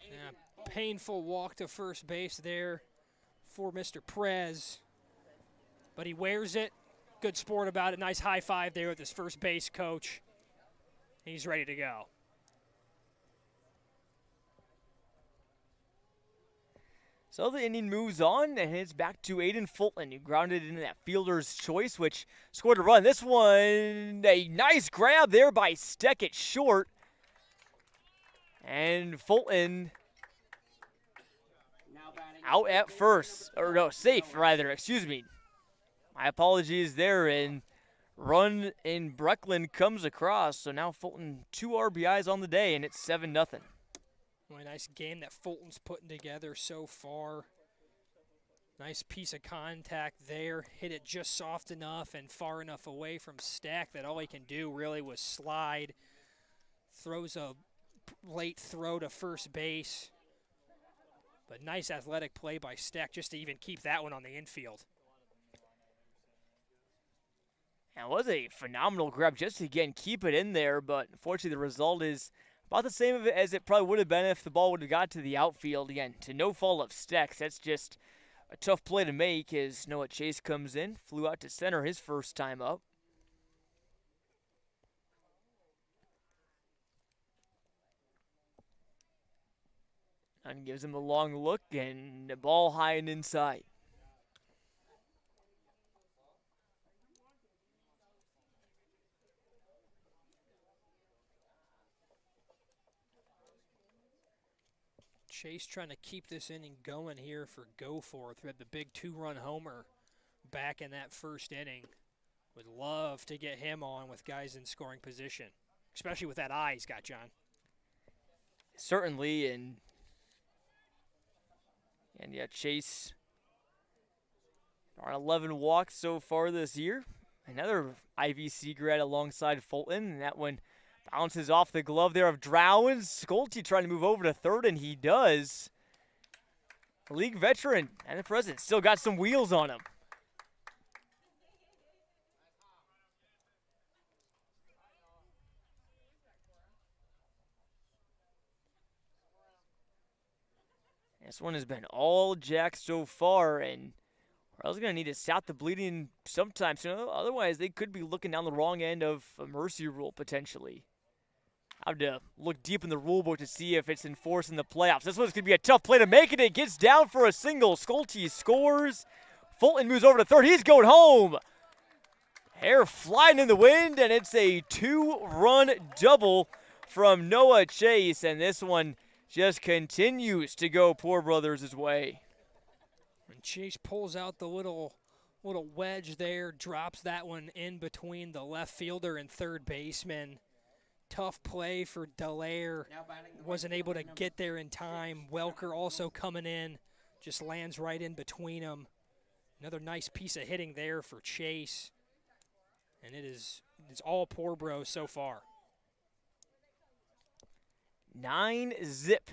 Yeah, painful walk to first base there for Mr. Prez, but he wears it. Good sport about it. Nice high five there with his first base coach. He's ready to go. So the inning moves on, and it's back to Aiden Fulton, who grounded into that fielder's choice, which scored a run. This one, a nice grab there by Steck at short. And Fulton out at first, or no, safe rather, excuse me. My apologies there, and run in Brecklin comes across. So now Fulton 2 RBIs on the day, and it's 7-0. Well, a nice game that Fulton's putting together so far. Nice piece of contact there. Hit it just soft enough and far enough away from Stack that all he can do really was slide. Throws a late throw to first base. But nice athletic play by Stack just to even keep that one on the infield. It was a phenomenal grab just to, again, keep it in there, but unfortunately the result is about the same as it probably would have been if the ball would have got to the outfield. Again, to no fault of Stecks. That's just a tough play to make as Noah Chase comes in, flew out to center his first time up. And gives him a long look, and the ball high and inside. Chase trying to keep this inning going here for Goforth. We had the big 2-run homer back in that first inning. Would love to get him on with guys in scoring position, especially with that eye he's got, John. Certainly, and yeah, Chase on 11 walks so far this year. Another IVC grad alongside Fulton, and that one bounces off the glove there of Drowns. Schulte trying to move over to third, and he does. The league veteran and the president still got some wheels on him. This one has been all Jack so far, and Royals going to need to stop the bleeding sometime soon. Otherwise, they could be looking down the wrong end of a mercy rule potentially. I have to look deep in the rule book to see if it's enforced in the playoffs. This one's going to be a tough play to make it. It gets down for a single. Schulte scores. Fulton moves over to third. He's going home. Hair flying in the wind, and it's a 2-run double from Noah Chase, and this one just continues to go Poor Brothers' way. And Chase pulls out the little wedge there, drops that one in between the left fielder and third baseman. Tough play for Dallaire. Wasn't able to get there in time. Welker also coming in just lands right in between them. Another nice piece of hitting there for Chase. And it's all Poor Bros so far. 9-zip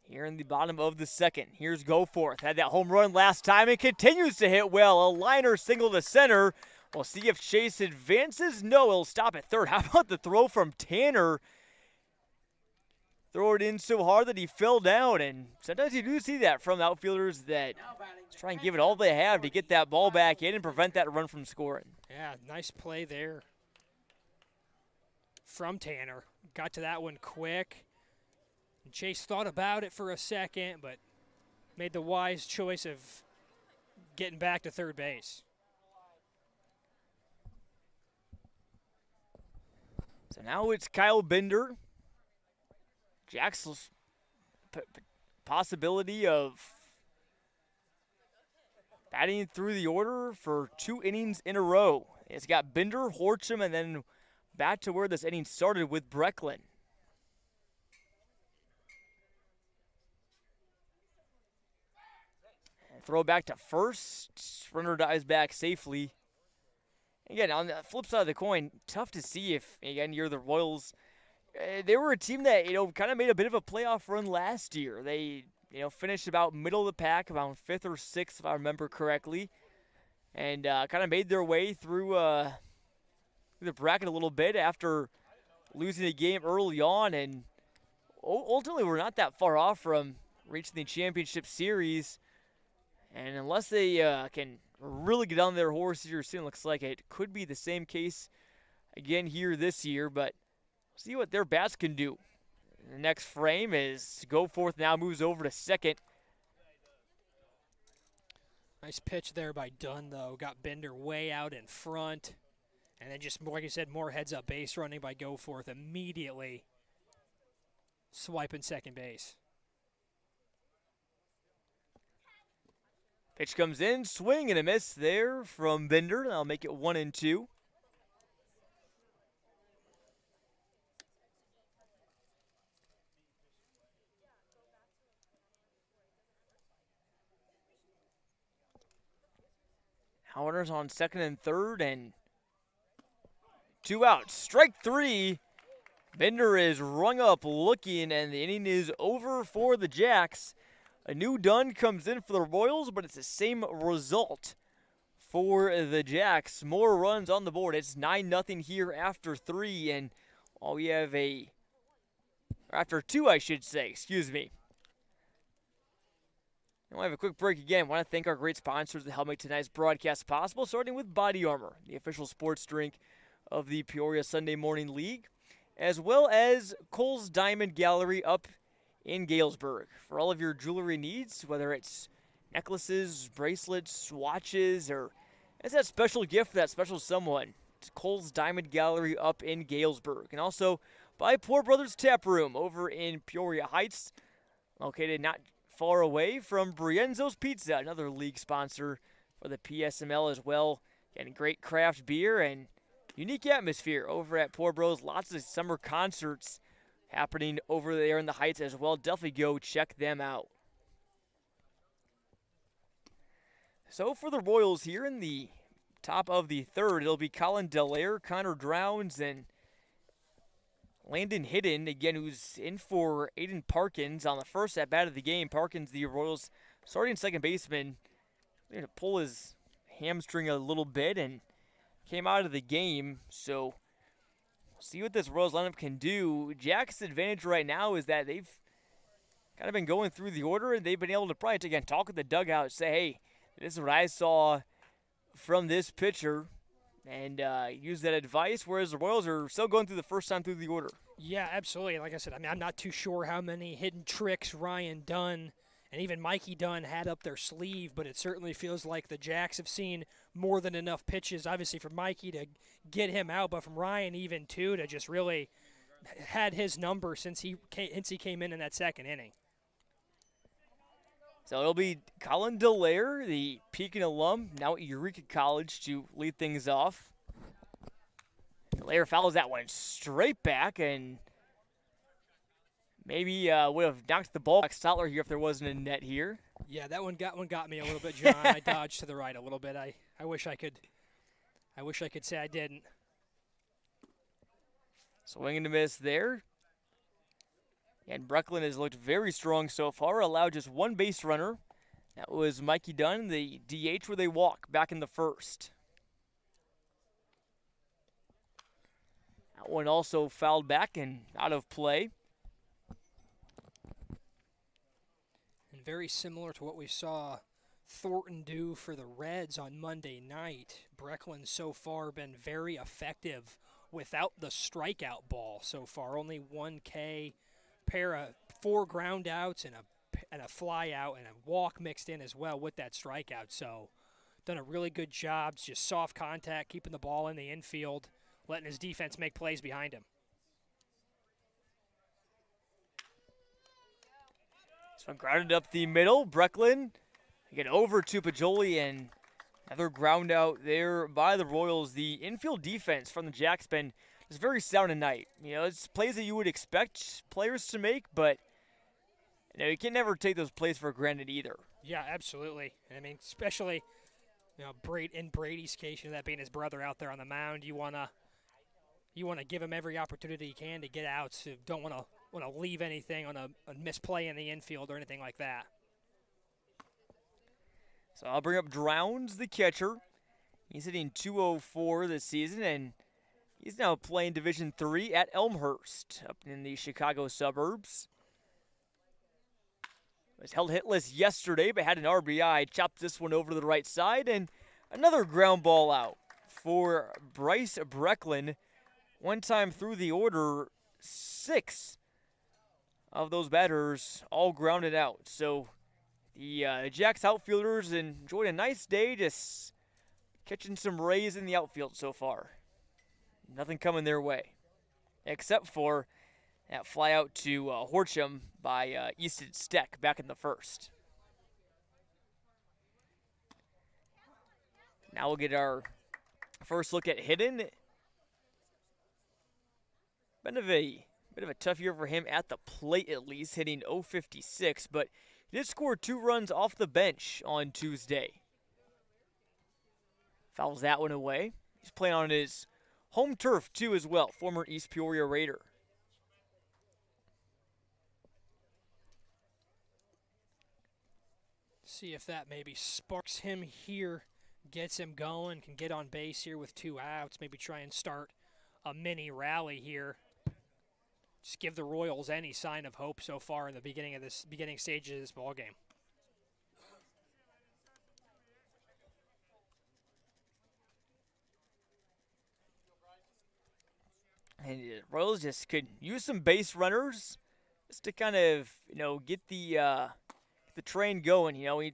here in the bottom of the second. Here's Goforth. Had that home run last time and continues to hit well. A liner single to center. We'll see if Chase advances. No, he'll stop at third. How about the throw from Tanner? Throw it in so hard that he fell down, and sometimes you do see that from outfielders that try and give it all they have to get that ball back in and prevent that run from scoring. Yeah, nice play there from Tanner. Got to that one quick. And Chase thought about it for a second, but made the wise choice of getting back to third base. So now it's Kyle Bender. Jack's possibility of batting through the order for 2 innings in a row. It's got Bender, Horcham, and then back to where this inning started with Brecklin. And throw back to first. Runner dives back safely. Again, on the flip side of the coin, tough to see if, again, you're the Royals. They were a team that, kind of made a bit of a playoff run last year. They, finished about middle of the pack, about 5th or 6th, if I remember correctly, and kind of made their way through the bracket a little bit after losing a game early on, and ultimately we're not that far off from reaching the championship series. And unless they can really get on their horse here soon, looks like it could be the same case again here this year, but see what their bats can do. The next frame is Goforth now moves over to second. Nice pitch there by Dunn, though. Got Bender way out in front. And then just, like you said, more heads-up base running by Goforth immediately. Swiping second base. Pitch comes in, swing and a miss there from Bender. That'll make it 1-2. Runners on second and third, and 2 outs. Strike 3. Bender is rung up looking, and the inning is over for the Jacks. A new Dunn comes in for the Royals, but it's the same result for the Jacks. More runs on the board. It's 9-0 here after 3, and we have after 2, I should say. Excuse me. We'll have a quick break again. I want to thank our great sponsors that help make tonight's broadcast possible, starting with BodyArmor, the official sports drink of the Peoria Sunday Morning League, as well as Kohl's Diamond Gallery up in Galesburg. For all of your jewelry needs, whether it's necklaces, bracelets, watches, or it's that special gift for that special someone, it's Kohl's Diamond Gallery up in Galesburg. And also by Poor Brothers Tap Room over in Peoria Heights, located not far away from Brienzo's Pizza, another league sponsor for the PSML as well. Getting great craft beer and unique atmosphere over at Poor Bros. Lots of summer concerts happening over there in the Heights as well. Definitely go check them out. So for the Royals here in the top of the third, it'll be Colin Delaire, Connor Drowns, and Landon Hidden, again, who's in for Aiden Parkins on the first at-bat of the game. Parkins, the Royals' starting second baseman, going to pull his hamstring a little bit and came out of the game. So we'll see what this Royals lineup can do. Jack's advantage right now is that they've kind of been going through the order, and they've been able to probably, again, talk with the dugout, say, hey, this is what I saw from this pitcher, and use that advice, whereas the Royals are still going through the first time through the order. Yeah, absolutely. Like I said, I'm not too sure how many hidden tricks Ryan Dunn and even Mikey Dunn had up their sleeve, but it certainly feels like the Jacks have seen more than enough pitches, obviously, for Mikey to get him out, but from Ryan even, too, to just really had his number since he came in that second inning. So it'll be Colin Delaire, the Pekin alum, now at Eureka College, to lead things off. Delaire fouls that one straight back, and maybe would have knocked the ball back Stotler here if there wasn't a net here. Yeah, that one got me a little bit, John. I dodged to the right a little bit. I wish I could say I didn't. Swing and a miss there. And Brecklin has looked very strong so far, allowed just one base runner. That was Mikey Dunn, the DH where they walk back in the first. That one also fouled back and out of play. And very similar to what we saw Thornton do for the Reds on Monday night. Brecklin's so far been very effective without the strikeout ball so far. Only 1K, pair of 4 ground outs and a fly out and a walk mixed in as well with that strikeout. So done a really good job. It's just soft contact, keeping the ball in the infield, letting his defense make plays behind him. This one grounded up the middle. Brecklin get over to Pajoli, and another ground out there by the Royals. The infield defense from the Jacks been is very sound tonight. You know, it's plays that you would expect players to make, but you know, you can never take those plays for granted either. Yeah, absolutely. I mean, especially in Brady's case, that being his brother out there on the mound, you wanna give him every opportunity you can to get outs. You don't want to leave anything on a misplay in the infield or anything like that. So I'll bring up Drowns, the catcher. He's hitting .204 this season, and he's now playing Division III at Elmhurst up in the Chicago suburbs. Was held hitless yesterday, but had an RBI. Chopped this one over to the right side, and another ground ball out for Bryce Brecklin. One time through the order, 6 of those batters all grounded out. So the Jacks outfielders enjoyed a nice day, just catching some rays in the outfield so far. Nothing coming their way, except for that fly out to Horcham by Easton Steck back in the first. Now we'll get our first look at Hidden. Bit of a tough year for him at the plate, at least, hitting .056, but he did score 2 runs off the bench on Tuesday. Fouls that one away. He's playing on his home turf, too, as well, former East Peoria Raider. See if that maybe sparks him here, gets him going, can get on base here with 2 outs, maybe try and start a mini rally here. Just give the Royals any sign of hope so far in the beginning stages of this ball game. And the Royals just could use some base runners just to kind of, get the train going. You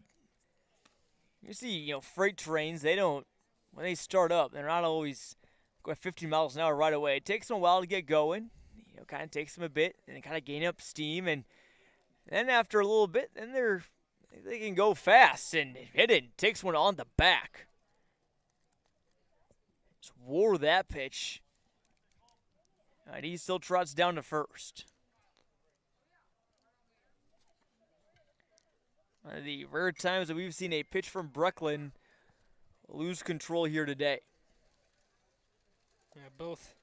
see, freight trains, when they start up, they're not always going 50 miles an hour right away. It takes them a while to get going. Kind of takes them a bit and kind of gain up steam, and then after a little bit, then they can go fast, and Hidden takes one on the back. Just wore that pitch. And he still trots down to first. One of the rare times that we've seen a pitch from Brecklin lose control here today. Yeah, both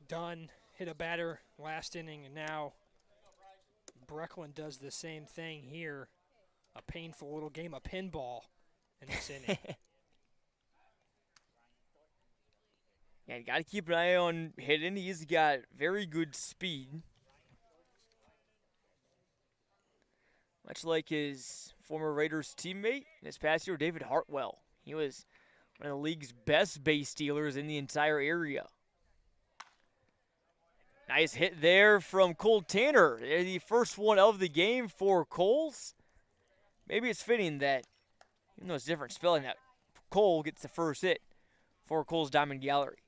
done. Hit a batter last inning, and now Brecklin does the same thing here. A painful little game of pinball in this inning. Yeah, you got to keep an eye on Hidden. He's got very good speed. Much like his former Raiders teammate this past year, David Hartwell. He was one of the league's best base stealers in the entire area. Nice hit there from Cole Tanner. The first one of the game for Kohls. Maybe it's fitting that, even though it's different spelling, that Kohl gets the first hit for Kohls Diamond Gallery.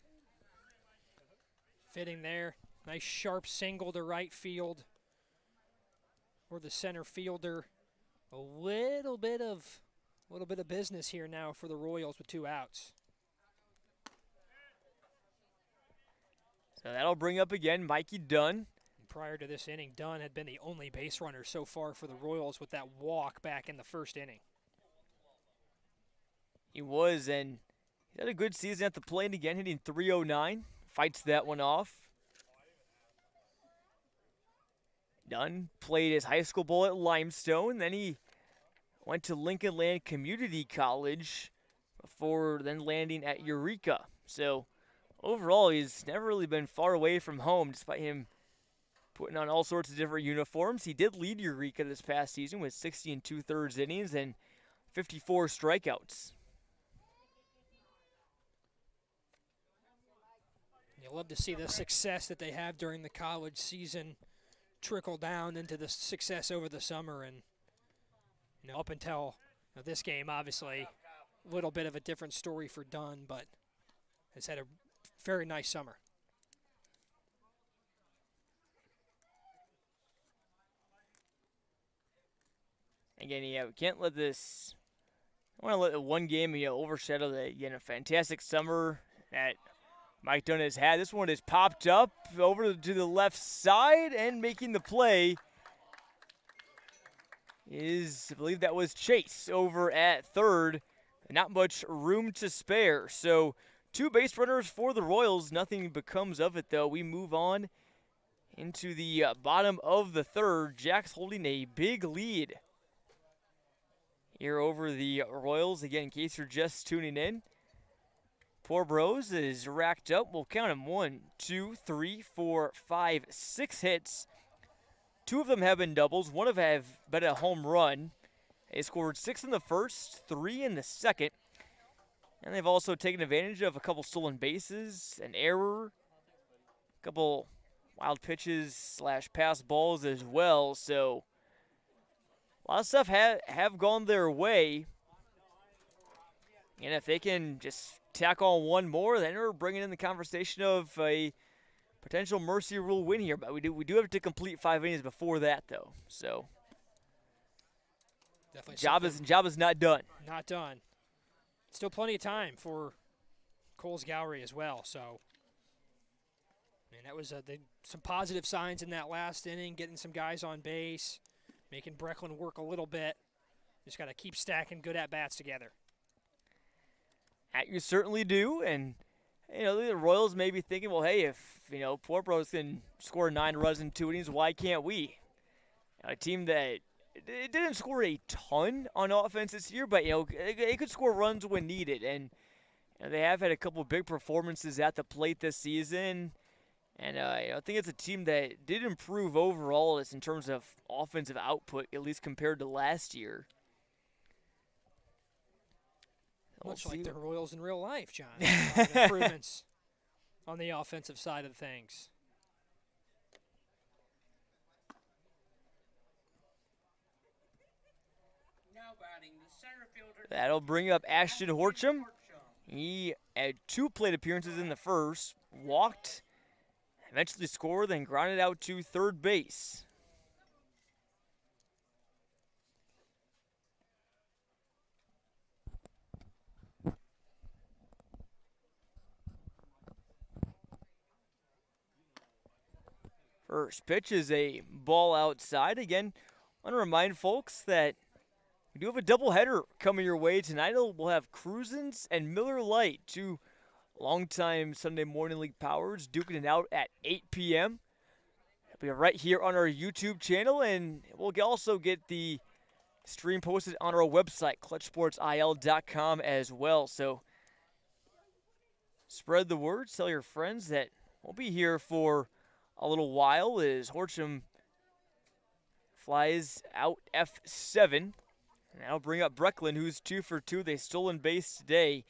Fitting there. Nice sharp single to right field. Or the center fielder. A little bit of business here now for the Royals with 2 outs. So that'll bring up again Mikey Dunn. prior to this inning, Dunn had been the only base runner so far for the Royals with that walk back in the first inning. He was, and he had a good season at the plate again, hitting .309. Fights that one off. Dunn played his high school ball at Limestone. Then he went to Lincoln Land Community College before then landing at Eureka. So overall, he's never really been far away from home, despite him putting on all sorts of different uniforms. He did lead Eureka this past season with 60 2/3 innings and 54 strikeouts. You love to see the success that they have during the college season trickle down into the success over the summer, and up until this game, obviously a little bit of a different story for Dunn, but has had a very nice summer. Again, we can't let this. I want to let the one game overshadow the fantastic summer that Mike Dunn has had. This one has popped up over to the left side, and making the play is, I believe that was Chase over at third. Not much room to spare. So 2 base runners for the Royals. Nothing becomes of it, though. We move on into the bottom of the third. Jack's holding a big lead here over the Royals. Again, in case you're just tuning in, Poor Bros is racked up. We'll count them 1, 2, 3, 4, 5, 6 hits. 2 of them have been doubles. 1 of them have been a home run. They scored 6 in the first, 3 in the second. And they've also taken advantage of a couple stolen bases, an error, a couple wild pitches / pass balls as well. So a lot of stuff have gone their way. And if they can just tack on 1 more, then we're bringing in the conversation of a potential mercy rule win here. But we do have to complete 5 innings before that, though. So definitely job is not done. Not done. Still plenty of time for Kohl's Gallery as well. So, that was some positive signs in that last inning, getting some guys on base, making Brecklin work a little bit. Just got to keep stacking good at-bats together. You certainly do, and the Royals may be thinking, well, hey, if Poor Bros can score 9 runs in 2 innings, why can't we? A team that it didn't score a ton on offense this year, but it could score runs when needed, and they have had a couple of big performances at the plate this season. And I think it's a team that did improve overall in terms of offensive output, at least compared to last year. Much like the Royals in real life, John. Improvements on the offensive side of things. Now batting the center fielder. That'll bring up Ashton Horcham. He had 2 plate appearances in the first, walked, eventually scored, then grounded out to third base. First pitch is a ball outside. Again, I want to remind folks that we do have a doubleheader coming your way tonight. We'll have Cruisins and Miller Lite, 2 longtime Sunday Morning League powers, duking it out at 8 p.m. It'll be right here on our YouTube channel, and we'll also get the stream posted on our website, clutchsportsil.com as well. So spread the word, tell your friends that we'll be here for a little while as Horcham flies out F7. And that'll bring up Brecklin, who's 2 for 2. They stolen base today.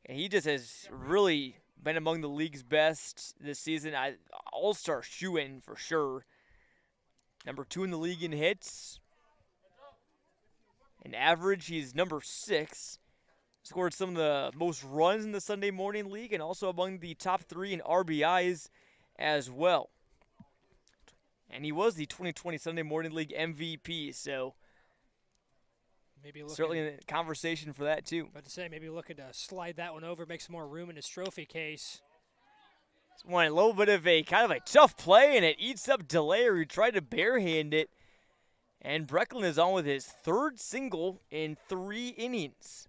And he just has really been among the league's best this season. All-star shoe-in for sure. Number 2 in the league in hits. In average, he's number 6. Scored some of the most runs in the Sunday Morning League and also among the top 3 in RBIs as well. And he was the 2020 Sunday Morning League MVP, so maybe certainly in the conversation for that too. About to say, maybe looking to slide that one over, make some more room in his trophy case. This one, a little bit of a kind of a tough play, and it eats up Delaire, who tried to barehand it. And Brecklin is on with his third single in 3 innings.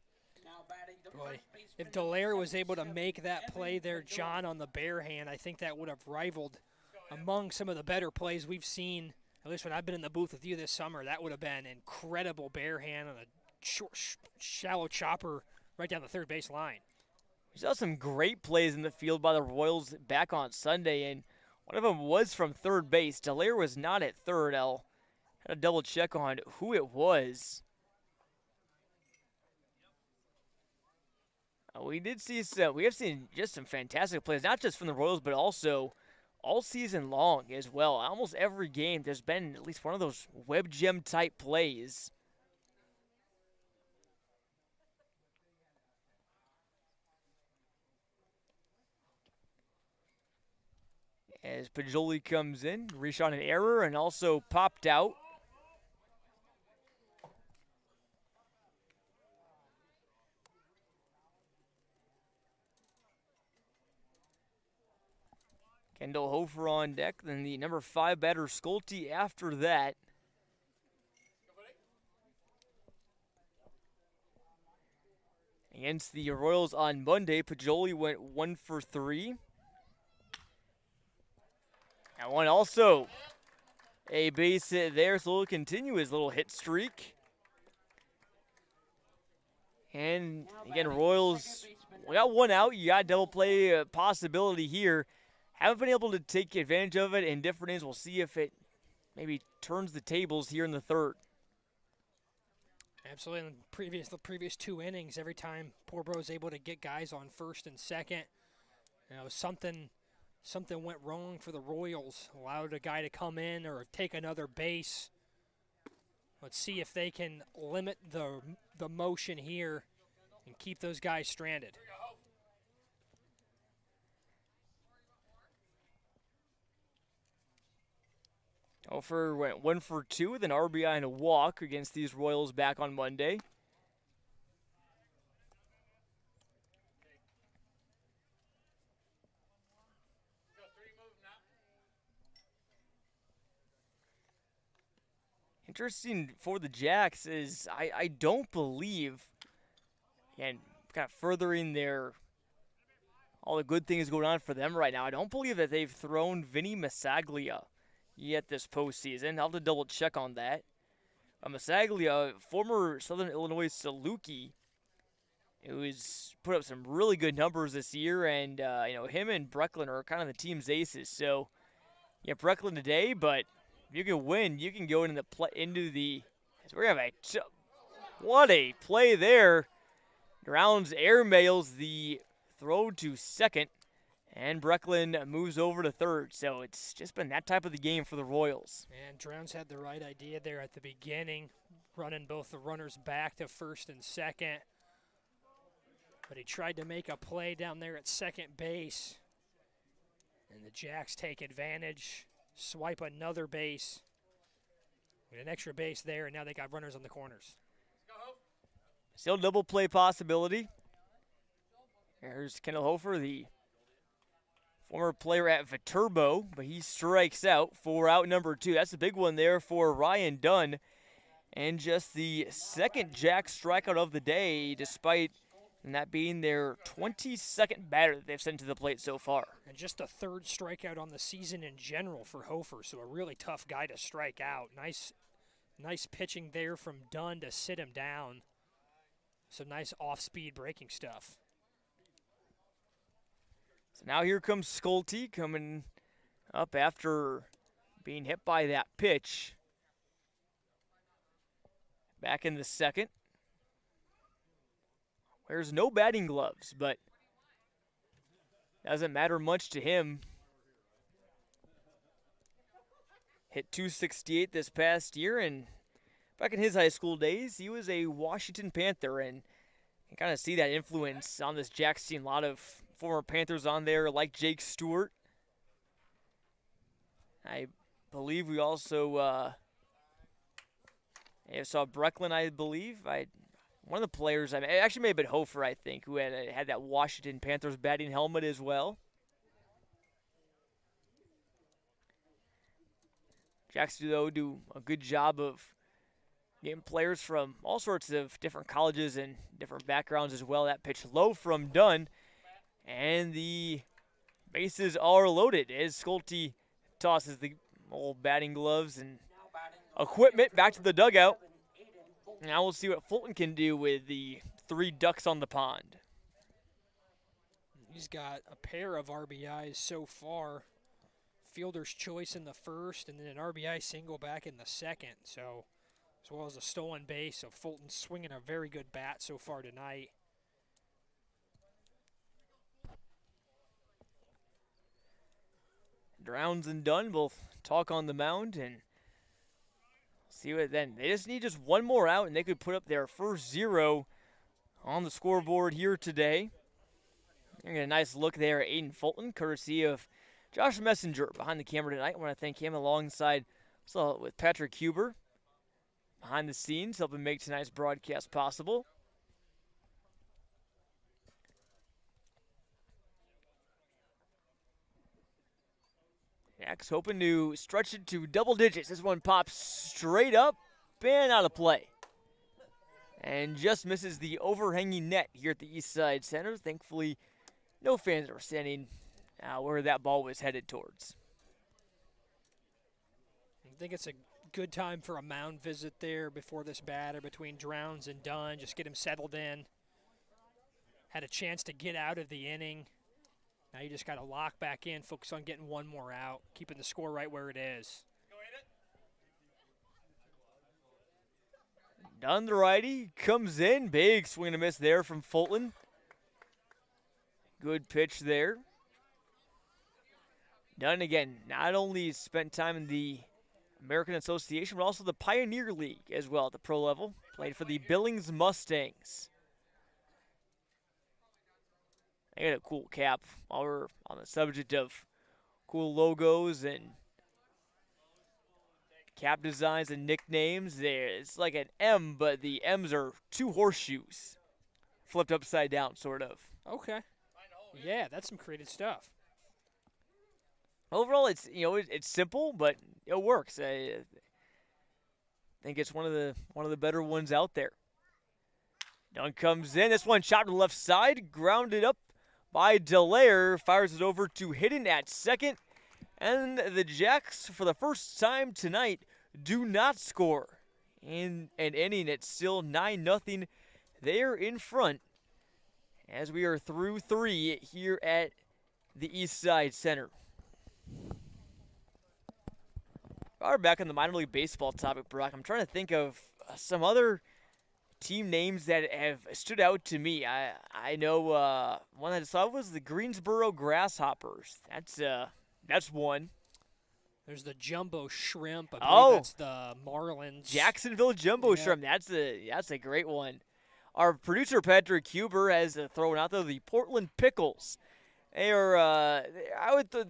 Boy, if Delaire was able to make that play there, John, on the barehand, I think that would have rivaled among some of the better plays we've seen, at least when I've been in the booth with you this summer. That would have been incredible barehand on a short, shallow chopper right down the third base line. We saw some great plays in the field by the Royals back on Sunday, and one of them was from third base. Delaire was not at third. I'll have to double check on who it was. We have seen just some fantastic plays, not just from the Royals, but also all season long as well. Almost every game, there's been at least one of those web gem type plays. As Pajoli comes in, reached on an error and also popped out. Kendall Hofer on deck, then the number 5 batter Schulte after that. Against the Royals on Monday, Pajoli went 1 for 3. That one also a base hit there, so he'll continue his little hit streak. And again, Royals, we got one out. You got double play possibility here. Haven't been able to take advantage of it in different innings. We'll see if it maybe turns the tables here in the third. Absolutely. In the previous 2 innings, every time Porbro's able to get guys on first and second, something went wrong for the Royals. Allowed a guy to come in or take another base. Let's see if they can limit the motion here and keep those guys stranded. Hofer went 1 for 2 with an RBI and a walk against these Royals back on Monday. Interesting for the Jacks is I don't believe, and kind of furthering all the good things going on for them right now, I don't believe that they've thrown Vinny Masaglia yet this postseason. I'll have to double check on that. Masaglia, former Southern Illinois Saluki, who's put up some really good numbers this year, and him and Brecklin are kind of the team's aces. So, yeah, Brecklin today, but if you can win, you can go into the. So we're gonna have what a play there! Rounds airmails the throw to second. And Brecklin moves over to third, so it's just been that type of the game for the Royals. And Drowns had the right idea there at the beginning, running both the runners back to first and second. But he tried to make a play down there at second base. And the Jacks take advantage, swipe another base. With an extra base there, and now they got runners on the corners. Still double play possibility. Here's Kendall Hofer, the former player at Viterbo, but he strikes out for out number 2. That's a big one there for Ryan Dunn. And just the second Jack strikeout of the day, despite that being their 22nd batter that they've sent to the plate so far. And just the 3rd strikeout on the season in general for Hofer, so a really tough guy to strike out. Nice pitching there from Dunn to sit him down. Some nice off-speed breaking stuff. So now here comes Schulte coming up after being hit by that pitch. Back in the second. Wears no batting gloves, but doesn't matter much to him. Hit .268 this past year, and back in his high school days, he was a Washington Panther, and you can kind of see that influence on this Jacks team. A lot of former Panthers on there, like Jake Stewart. I believe we also saw Brecklin, I believe. One of the players, it actually may have been Hofer, I think, who had that Washington Panthers batting helmet as well. Jackson, though, do a good job of getting players from all sorts of different colleges and different backgrounds as well. That pitch low from Dunn, and the bases are loaded as Schulte tosses the old batting gloves and equipment back to the dugout. Now we'll see what Fulton can do with the 3 ducks on the pond. He's got a pair of RBIs so far. Fielder's choice in the first, and then an RBI single back in the second. So, as well as a stolen base. So Fulton's swinging a very good bat so far tonight. Drowns and Dunn both talk on the mound and see what then. They just need one more out, and they could put up their first 0 on the scoreboard here today. Get a nice look there at Aiden Fulton, courtesy of Josh Messenger behind the camera tonight. I want to thank him alongside with Patrick Huber behind the scenes, helping make tonight's broadcast possible. Jack's hoping to stretch it to double digits. This one pops straight up and out of play. And just misses the overhanging net here at the East Side Center. Thankfully, no fans are standing where that ball was headed towards. I think it's a good time for a mound visit there before this batter between Drowns and Dunn. Just get him settled in. Had a chance to get out of the inning. Now you just got to lock back in, focus on getting one more out, keeping the score right where it is. Dunn, the righty, comes in. Big swing and a miss there from Fulton. Good pitch there. Dunn, again, not only spent time in the American Association, but also the Pioneer League as well at the pro level. Played for the Billings Mustangs. They got a cool cap while we're on the subject of cool logos and cap designs and nicknames. It's like an M, but the M's are 2 horseshoes flipped upside down, sort of. Okay. Yeah, that's some creative stuff. Overall, it's simple, but it works. I think it's one of the better ones out there. Dunn comes in. This one shot to the left side, grounded up by Dallaire, fires it over to Hidden at second, and the Jacks, for the first time tonight, do not score in an inning. It's still 9-0. They're in front as we are through 3 here at the East Side Center. We're back on the minor league baseball topic, Brock. I'm trying to think of some other team names that have stood out to me. I know one that I saw was the Greensboro Grasshoppers. That's one. There's the Jumbo Shrimp. I believe that's the Marlins. Jacksonville Jumbo Shrimp. That's a great one. Our producer Patrick Huber has thrown out there the Portland Pickles. They are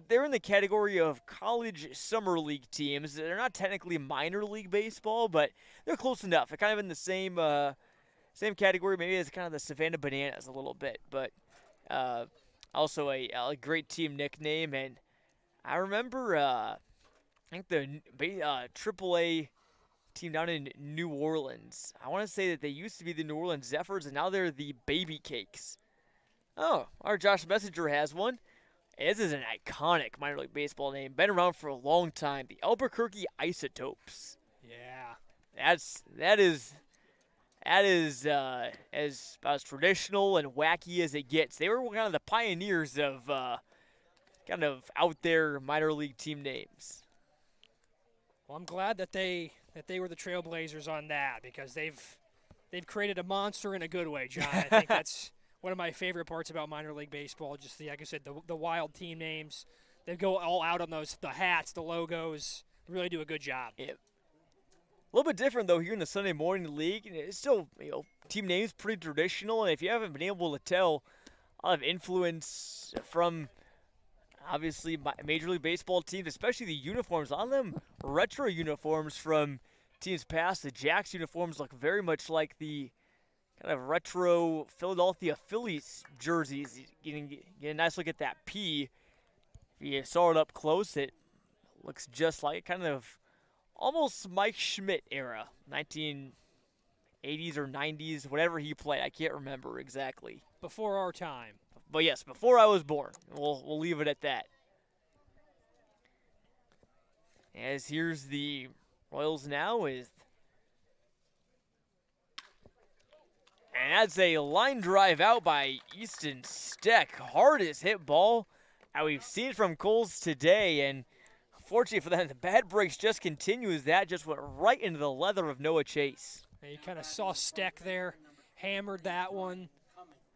they're in the category of college summer league teams. They're not technically minor league baseball, but they're close enough. They're kind of in the same category, maybe as kind of the Savannah Bananas a little bit, but also a great team nickname. And I remember I think the AAA team down in New Orleans. I want to say that they used to be the New Orleans Zephyrs, and now they're the Baby Cakes. Oh, our Josh Messenger has one. This is an iconic minor league baseball name. Been around for a long time. The Albuquerque Isotopes. Yeah. That is as traditional and wacky as it gets. They were kind of the pioneers of kind of out there minor league team names. Well, I'm glad that they were the trailblazers on that, because they've created a monster in a good way, John. I think that's one of my favorite parts about minor league baseball. Just like I said, the wild team names. They go all out on those, the hats, the logos. Really do a good job. Yeah. A little bit different though here in the Sunday Morning League. It's still, team names pretty traditional, and if you haven't been able to tell, a lot of influence from obviously Major League Baseball teams, especially the uniforms. A lot of them retro uniforms from teams past. The Jacks uniforms look very much like the kind of retro Philadelphia Phillies jerseys. You get a nice look at that P. If you saw it up close, it looks just like, kind of almost Mike Schmidt era, 1980s or 90s, whatever he played. I can't remember exactly. Before our time. But yes, before I was born. We'll leave it at that. As here's the Royals now with, and that's a line drive out by Easton Steck. Hardest hit ball that we've seen from Kohl's today, and fortunately for them, the bad breaks just continue as that just went right into the leather of Noah Chase. And you kind of saw Steck there, hammered that one,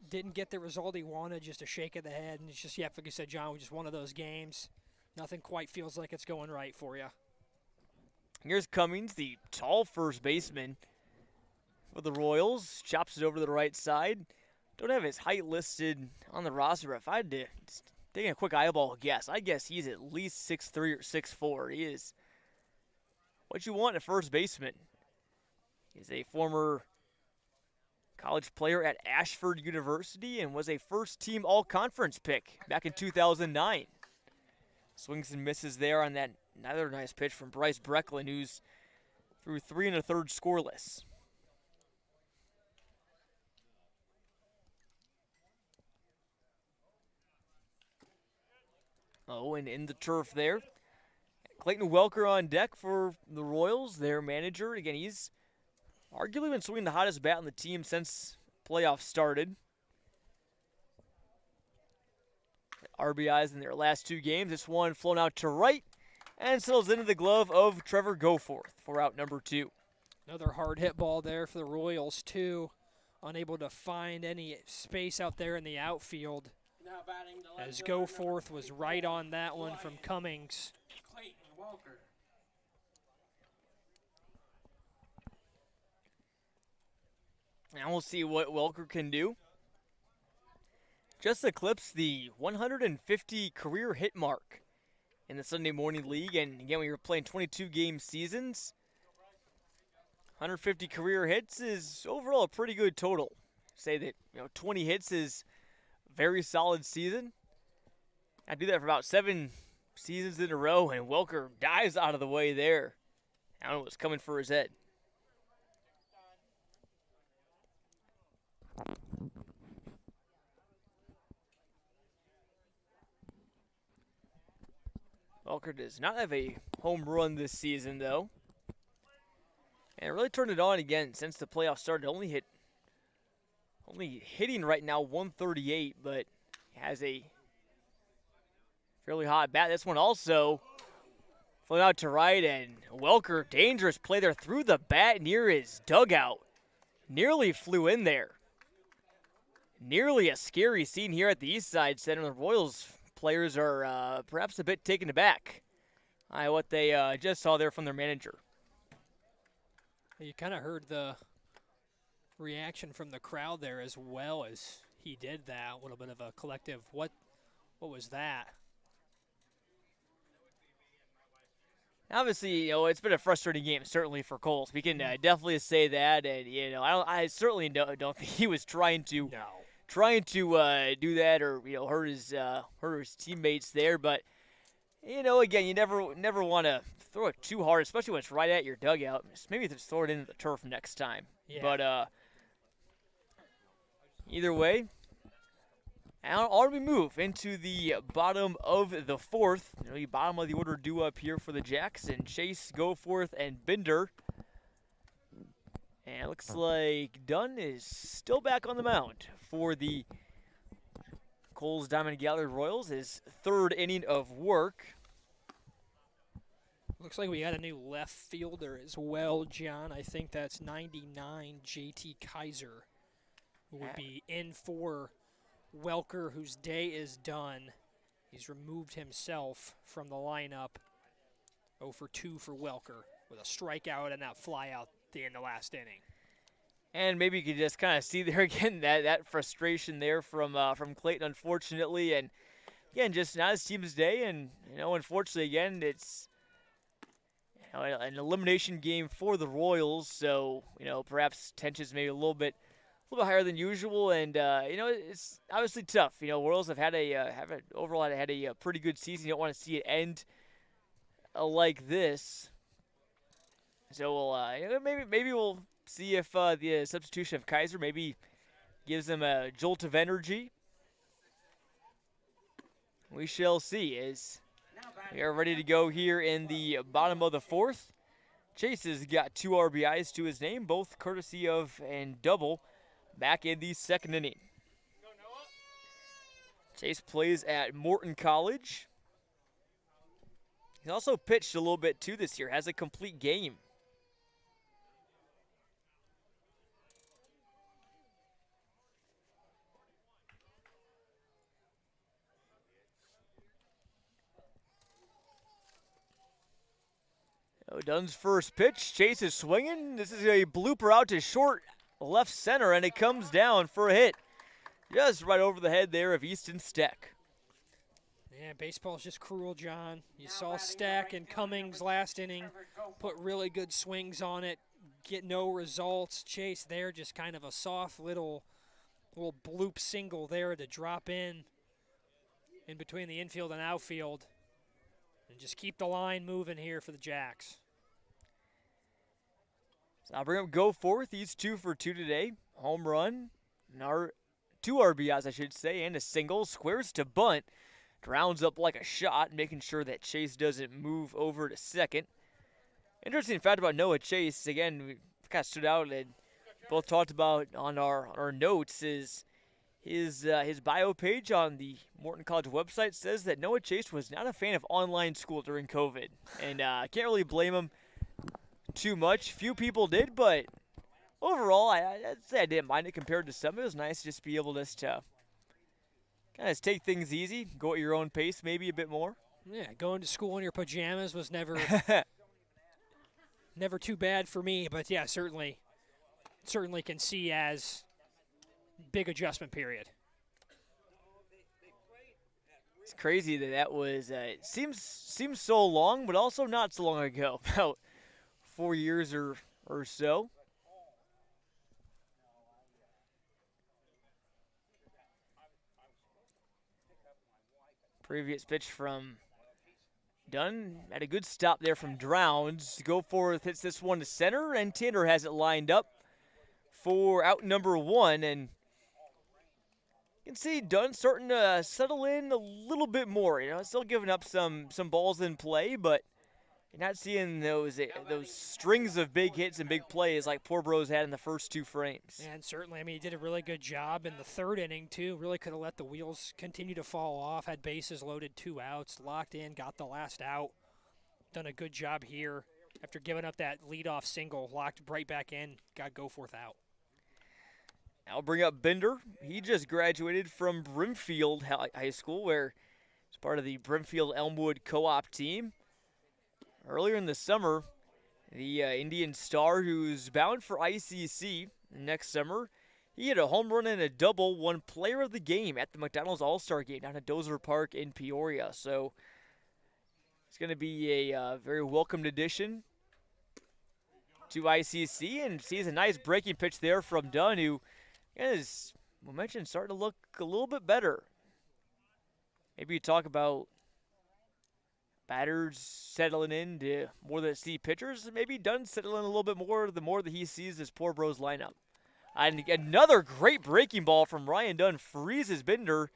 didn't get the result he wanted, just a shake of the head. And it's just, like you said, John, just one of those games. Nothing quite feels like it's going right for you. Here's Cummings, the tall first baseman for the Royals. Chops it over to the right side. Don't have his height listed on the roster, but if I had to just take a quick eyeball guess, I guess he's at least 6'3" or 6'4". He is what you want in a first baseman. He's a former college player at Ashford University and was a first-team all-conference pick back in 2009. Swings and misses there on that another nice pitch from Bryce Brecklin, who's through 3 1/3 scoreless. Oh, and in the turf there, Clayton Welker on deck for the Royals, their manager. Again, he's arguably been swinging the hottest bat on the team since playoffs started. RBIs in their last 2 games. This one flown out to right and settles into the glove of Trevor Goforth for out number 2. Another hard hit ball there for the Royals, too. Unable to find any space out there in the outfield. Now batting the left As fielder, Goforth was right on that one from Cummings. Clayton Walker. Now we'll see what Welker can do. Just eclipsed the 150 career hit mark in the Sunday Morning League. And again, when you're playing 22-game seasons, 150 career hits is overall a pretty good total. Say that 20 hits is a very solid season. I do that for about 7 seasons in a row, and Welker dives out of the way there. I don't know what's coming for his head. Welker does not have a home run this season, though. And really turned it on again since the playoffs started. Only hitting right now 138, but has a fairly hot bat. This one also flew out to right, and Welker, dangerous play there through the bat near his dugout. Nearly flew in there. Nearly a scary scene here at the East Side Center. The Royals players are perhaps a bit taken aback by what they just saw there from their manager. You kind of heard the reaction from the crowd there as well as he did that. A little bit of a collective, what was that? Obviously, it's been a frustrating game, certainly for Kohl's. We can definitely say that, and I certainly don't think he was trying to do that or hurt his teammates there. But again, you never want to throw it too hard, especially when it's right at your dugout. Maybe just throw it into the turf next time. Yeah. But either way, on we move into the bottom of the 4th. The bottom of the order due up here for the Jackson. Chase, Goforth, and Binder. And it looks like Dunn is still back on the mound for the Kohl's Diamond Gallery Royals. His 3rd inning of work. Looks like we got a new left fielder as well, John. I think that's 99 JT Kaiser, who would be in for Welker, whose day is done. He's removed himself from the lineup. 0 for 2 for Welker with a strikeout and that fly out in the last inning. And maybe you could just kind of see there again that frustration there from Clayton, unfortunately. And again, just not his team's day. And unfortunately, again, it's an elimination game for the Royals. So perhaps tensions maybe a little bit higher than usual. And it's obviously tough. Royals have had overall had a pretty good season. You don't want to see it end like this. So maybe we'll see if the substitution of Kaiser maybe gives them a jolt of energy. We shall see as we are ready to go here in the bottom of the fourth. Chase has got 2 RBIs to his name, both courtesy of and double back in the second inning. Chase plays at Morton College. He's also pitched a little bit too this year, has a complete game. Dunn's first pitch. Chase is swinging. This is a blooper out to short left center, and it comes down for a hit. Just right over the head there of Easton Steck. Yeah, baseball's just cruel, John. You saw Stack and Cummings last inning put really good swings on it, get no results. Chase there, just kind of a soft little bloop single there to drop in between the infield and outfield. And just keep the line moving here for the Jacks. So I'll bring up Goforth. He's 2 for 2 today. Home run, 2 RBIs, I should say, and a single. Squares to bunt. Rounds up like a shot, making sure that Chase doesn't move over to second. Interesting fact about Noah Chase, again, we kind of stood out and both talked about on our notes, is his bio page on the Morton College website says that Noah Chase was not a fan of online school during COVID. And I can't really blame him too much. Few people did, but overall, I'd say I didn't mind it compared to some. It was nice to just be able just to kind of take things easy, go at your own pace maybe a bit more. Yeah, going to school in your pajamas was never never too bad for me, but yeah, certainly can see as big adjustment period. It's crazy that was seems so long, but also not so long ago, about 4 years or so. Previous pitch from Dunn. Had a good stop there from Drowns. Goforth hits this one to center, and Tanner has it lined up for out number 1. And you can see Dunn starting to settle in a little bit more. You know, still giving up some balls in play, but you're not seeing those strings of big hits and big plays like Poor Bros had in the first 2 frames. And certainly, I mean, he did a really good job in the third inning, too. Really could have let the wheels continue to fall off. Had bases loaded, 2 outs, locked in, got the last out. Done a good job here. After giving up that leadoff single, locked right back in, got Goforth out. I'll bring up Bender. He just graduated from Brimfield High School, where he's part of the Brimfield Elmwood co-op team. Earlier in the summer, the Indian star, who's bound for ICC next summer, he had a home run and a double, won player of the game at the McDonald's All-Star game down at Dozer Park in Peoria. So it's going to be a very welcomed addition to ICC, and sees a nice breaking pitch there from Dunn, who is, we mentioned, starting to look a little bit better. Maybe you talk about batters settling in to more than see pitchers. Maybe Dunn settling a little bit more the more that he sees this Poor Bros lineup. And another great breaking ball from Ryan Dunn freezes Bender.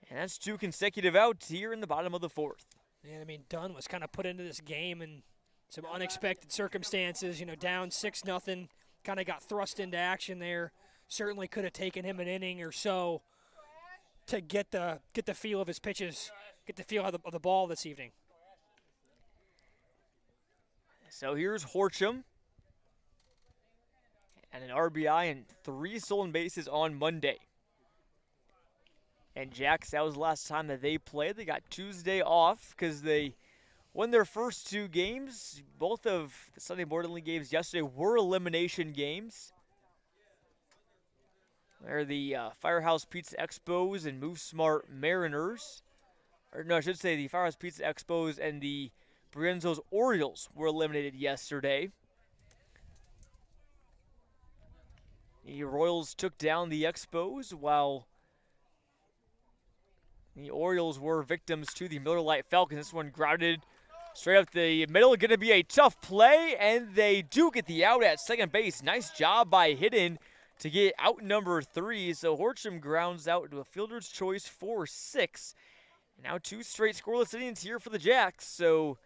And that's 2 consecutive outs here in the bottom of the 4th. Yeah, I mean, Dunn was kind of put into this game in some unexpected circumstances. You know, down 6-0, kind of got thrust into action there. Certainly could have taken him an inning or so to get the feel of his pitches, get the feel of the ball this evening. So here's Horcham. And an RBI and 3 stolen bases on Monday. And Jacks, that was the last time that they played. They got Tuesday off because they won their first 2 games. Both of the Sunday Morning League games yesterday were elimination games. They're the Firehouse Pizza Expos and Move Smart Mariners. Or no, I should say the Firehouse Pizza Expos and the Brienzo's Orioles were eliminated yesterday. The Royals took down the Expos, while the Orioles were victims to the Miller Lite Falcons. This one grounded Straight up the middle, going to be a tough play, and they do get the out at second base. Nice job by Hidden to get out number 3. So Horcham grounds out to a fielder's choice 4-6. Now 2 straight scoreless innings here for the Jacks. So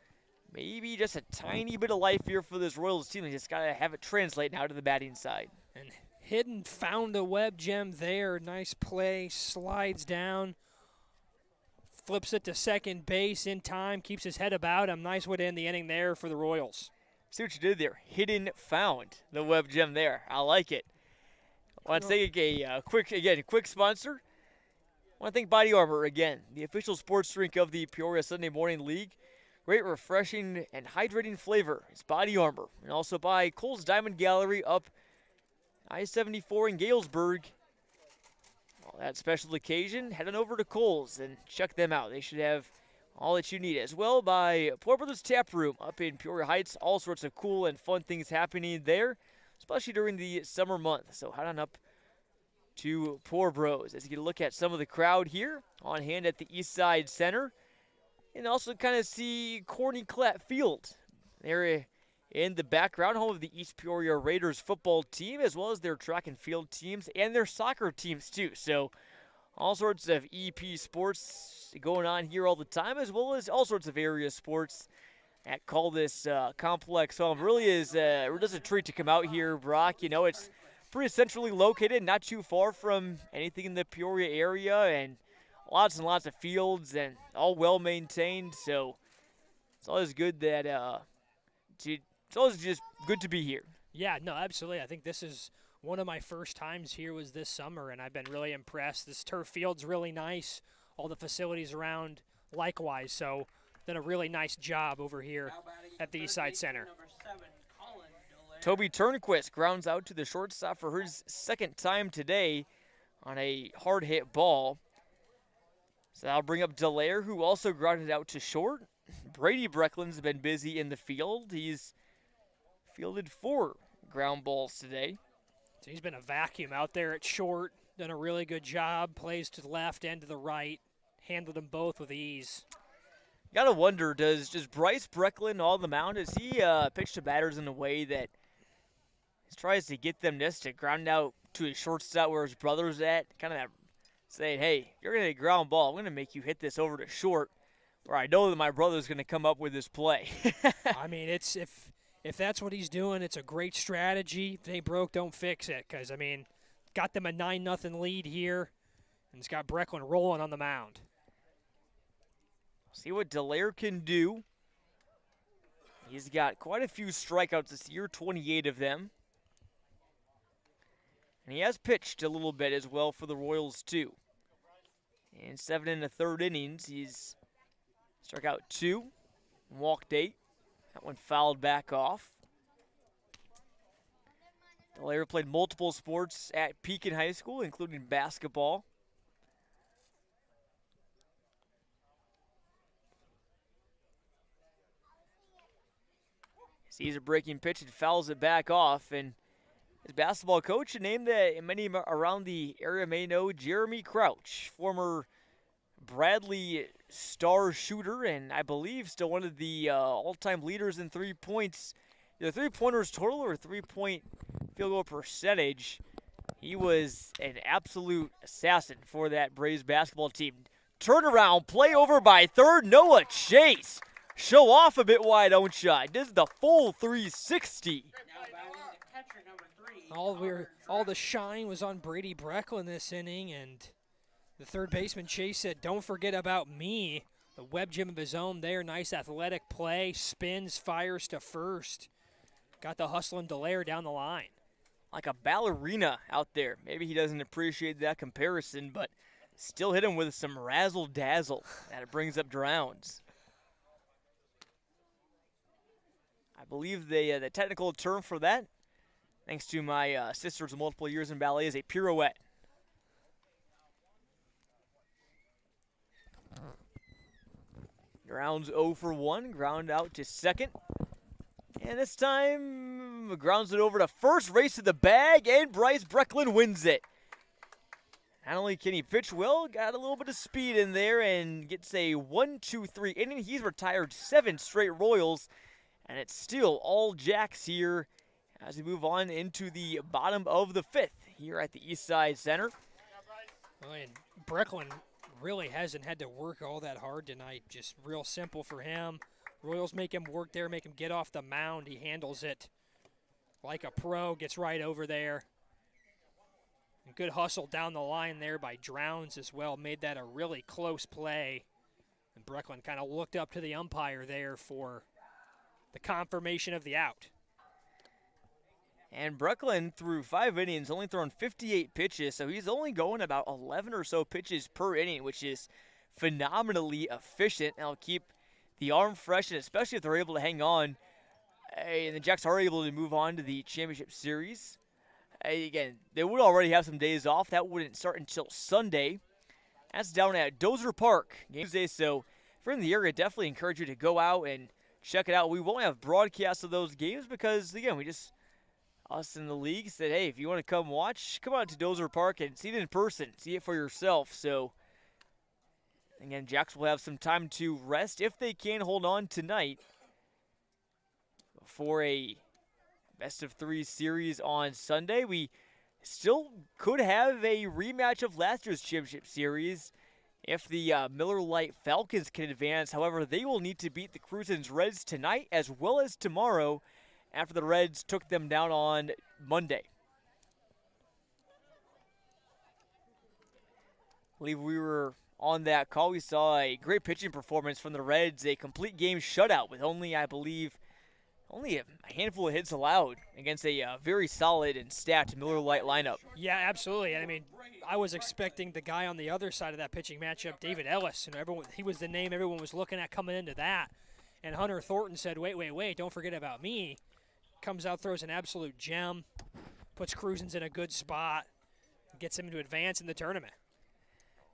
maybe just a tiny bit of life here for this Royals team. They just got to have it translate now to the batting side. And Hidden found a web gem there. Nice play, slides down, flips it to second base in time, keeps his head about him. Nice way to end the inning there for the Royals. See what you did there. Hidden found the web gem there. I like it. I want to thank a quick sponsor. I want to thank BodyArmor again, the official sports drink of the Peoria Sunday Morning League. Great, refreshing, and hydrating flavor. It's BodyArmor. And also by Kohl's Diamond Gallery up I-74 in Galesburg. Well, that special occasion, head on over to Kohl's and check them out. They should have all that you need. As well by Poor Brothers Tap Room up in Peoria Heights. All sorts of cool and fun things happening there, especially during the summer month. So head on up to Poor Bros as you get a look at some of the crowd here on hand at the East Side Center. And also kind of see Corny Clatt Field there in the background, home of the East Peoria Raiders football team, as well as their track and field teams and their soccer teams too. So all sorts of EP sports going on here all the time, as well as all sorts of area sports that call this complex home. Really is just a treat to come out here, Brock. You know, it's pretty centrally located, not too far from anything in the Peoria area, and lots and lots of fields, and all well maintained. So it's always good that it's always just good to be here. Yeah, no, absolutely. I think this is one of my first times here was this summer, and I've been really impressed. This turf field's really nice. All the facilities around likewise. So done a really nice job over here at the Eastside Center. Toby Turnquist grounds out to the shortstop for his second time today on a hard-hit ball. So that'll bring up Dallaire, who also grounded out to short. Brady Brecklin's been busy in the field. He's fielded 4 ground balls today. So he's been a vacuum out there at short. Done a really good job. Plays to the left and to the right. Handled them both with ease. You gotta wonder, does Bryce Brecklin on the mound, does he pitch to batters in a way that he tries to get them just to ground out to his shortstop where his brother's at? Kind of saying, hey, you're going to get a ground ball. I'm going to make you hit this over to short where I know that my brother's going to come up with this play. I mean, it's if that's what he's doing, it's a great strategy. If it ain't broke, don't fix it. Because, I mean, got them a 9-0 lead here, and it's got Brecklin rolling on the mound. See what Dallaire can do. He's got quite a few strikeouts this year, 28 of them. And he has pitched a little bit as well for the Royals, too. In 7 1/3 innings, he's struck out 2, walked 8. That one fouled back off. Dallaire played multiple sports at Pekin High School, including basketball. Sees a breaking pitch and fouls it back off, and his basketball coach, a name that many around the area may know, Jeremy Crouch, former Bradley star shooter, and I believe still one of the all-time leaders in 3 points, either 3-pointers total or 3-point field goal percentage. He was an absolute assassin for that Braves basketball team. Turnaround play over by third, Noah Chase. Show off a bit wide, don't ya? Does the full 360. All the shine was on Brady Brecklin this inning, and the third baseman Chase said, "Don't forget about me." The web gem of his own there, nice athletic play, spins, fires to first. Got the hustling Dallaire down the line. Like a ballerina out there. Maybe he doesn't appreciate that comparison, but still hit him with some razzle-dazzle that it brings up drowns. I believe the technical term for that, thanks to my sister's multiple years in ballet, is a pirouette. Grounds 0 for 1, ground out to second. And this time, grounds it over to first, race to the bag, and Bryce Brecklin wins it. Not only can he pitch well, got a little bit of speed in there and gets a 1-2-3 inning. He's retired 7 straight Royals, and it's still all Jacks here as we move on into the bottom of the 5th here at the Eastside Center. Well, and Brecklin really hasn't had to work all that hard tonight. Just real simple for him. Royals make him work there, make him get off the mound. He handles it like a pro, gets right over there. And good hustle down the line there by Drowns as well. Made that a really close play. And Brecklin kind of looked up to the umpire there for the confirmation of the out. And Brecklin, through 5 innings, only thrown 58 pitches, so he's only going about 11 or so pitches per inning, which is phenomenally efficient. That'll keep the arm fresh, and especially if they're able to hang on, and the Jacks are able to move on to the championship series. Again, they would already have some days off. That wouldn't start until Sunday. That's down at Dozer Park, Tuesday, so if you're in the area, definitely encourage you to go out and check it out. We won't have broadcasts of those games because, again, us in the league said, hey, if you want to come watch, come out to Dozer Park and see it in person. See it for yourself. So, again, Jacks will have some time to rest if they can hold on tonight for a best-of-3 series on Sunday. We still could have a rematch of last year's championship series if the Miller Lite Falcons can advance. However, they will need to beat the Cruisins Reds tonight as well as tomorrow, after the Reds took them down on Monday. I believe we were on that call. We saw a great pitching performance from the Reds, a complete game shutout with only a handful of hits allowed against a very solid and stacked Miller Lite lineup. Yeah, absolutely. I mean, I was expecting the guy on the other side of that pitching matchup, David Ellis, and he was the name everyone was looking at coming into that. And Hunter Thornton said, wait, don't forget about me. Comes out, throws an absolute gem, puts Cruisins in a good spot, gets him to advance in the tournament.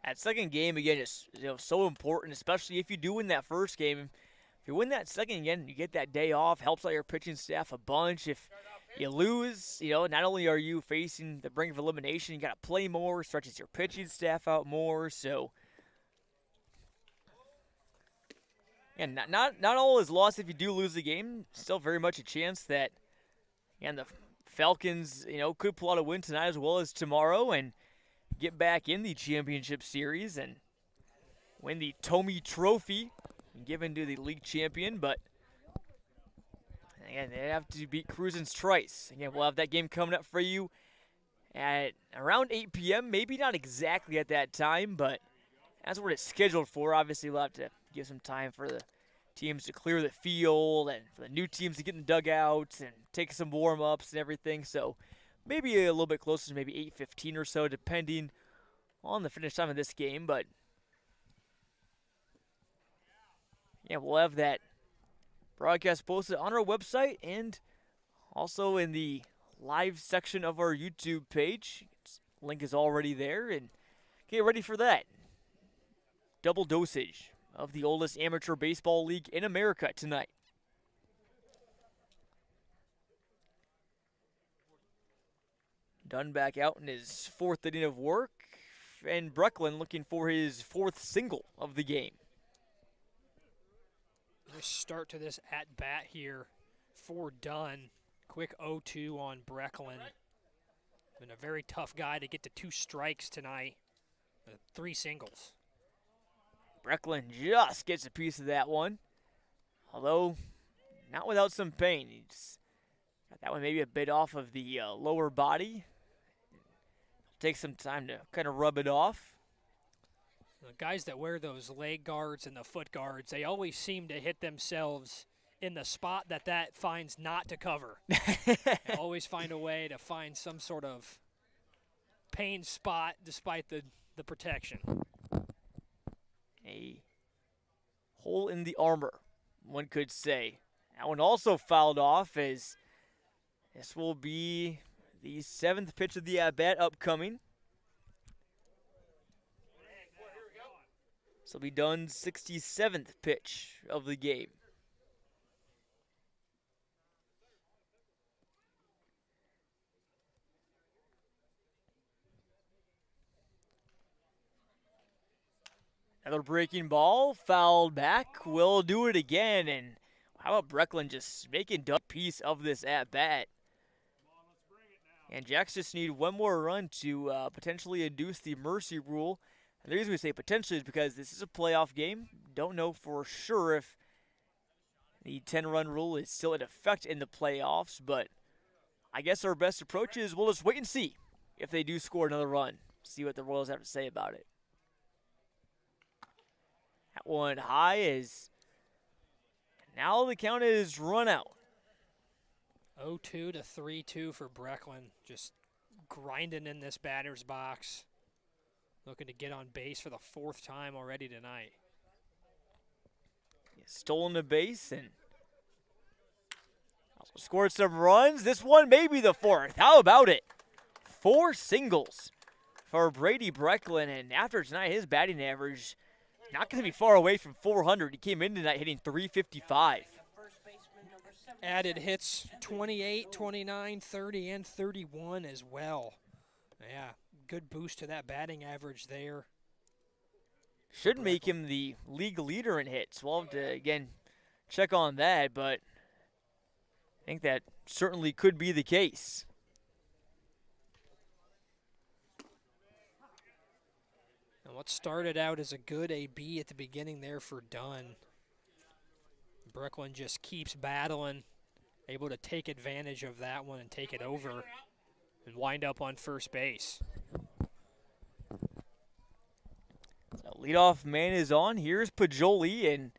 That second game, again, is so important, especially if you do win that first game. If you win that second, again, you get that day off, helps out your pitching staff a bunch. If you lose, not only are you facing the brink of elimination, you got to play more, stretches your pitching staff out more. So, and not all is lost if you do lose the game. Still very much a chance that, and the Falcons, could pull out a win tonight as well as tomorrow and get back in the championship series and win the Tomey Trophy given to the league champion. But again, they have to beat Cruisins twice. Again, we'll have that game coming up for you at around 8 p.m. Maybe not exactly at that time, but that's what it's scheduled for. Obviously, we'll have to give some time for the teams to clear the field and for the new teams to get in the dugouts and take some warm-ups and everything. So maybe a little bit closer to maybe 8:15 or so, depending on the finish time of this game. But yeah, we'll have that broadcast posted on our website and also in the live section of our YouTube page. Link is already there, and get ready for that. Double dosage of the oldest amateur baseball league in America tonight. Dunn back out in his 4th inning of work, and Brecklin looking for his 4th single of the game. Nice start to this at-bat here for Dunn. Quick 0-2 on Brecklin. Been a very tough guy to get to 2 strikes tonight. 3 singles. Brecklin just gets a piece of that one, although not without some pain. He's got that one maybe a bit off of the lower body. Take some time to kind of rub it off. The guys that wear those leg guards and the foot guards, they always seem to hit themselves in the spot that finds not to cover. They always find a way to find some sort of pain spot despite the protection. A hole in the armor, one could say. That one also fouled off, as this will be the 7th pitch of the at-bat upcoming. This will be Dunn's 67th pitch of the game. Another breaking ball, fouled back, will do it again, and how about Brecklin just making a piece of this at-bat? And Jacks just need one more run to potentially induce the mercy rule. And the reason we say potentially is because this is a playoff game. Don't know for sure if the 10-run rule is still in effect in the playoffs, but I guess our best approach is we'll just wait and see if they do score another run. See what the Royals have to say about it. That one high is, now the count is run out. 0-2 to 3-2 for Brecklin. Just grinding in this batter's box. Looking to get on base for the 4th time already tonight. Stolen the base and also scored some runs. This one may be the 4th. How about it? 4 singles for Brady Brecklin, and after tonight, his batting average not going to be far away from 400. He came in tonight hitting 355. Added hits 28, 29, 30, and 31 as well. Yeah, good boost to that batting average there. Should make him the league leader in hits. We'll have to, again, check on that, but I think that certainly could be the case. And what started out as a good AB at the beginning there for Dunn. Brecklin just keeps battling, able to take advantage of that one and take it over and wind up on first base. So leadoff man is on. Here's Pajoli, and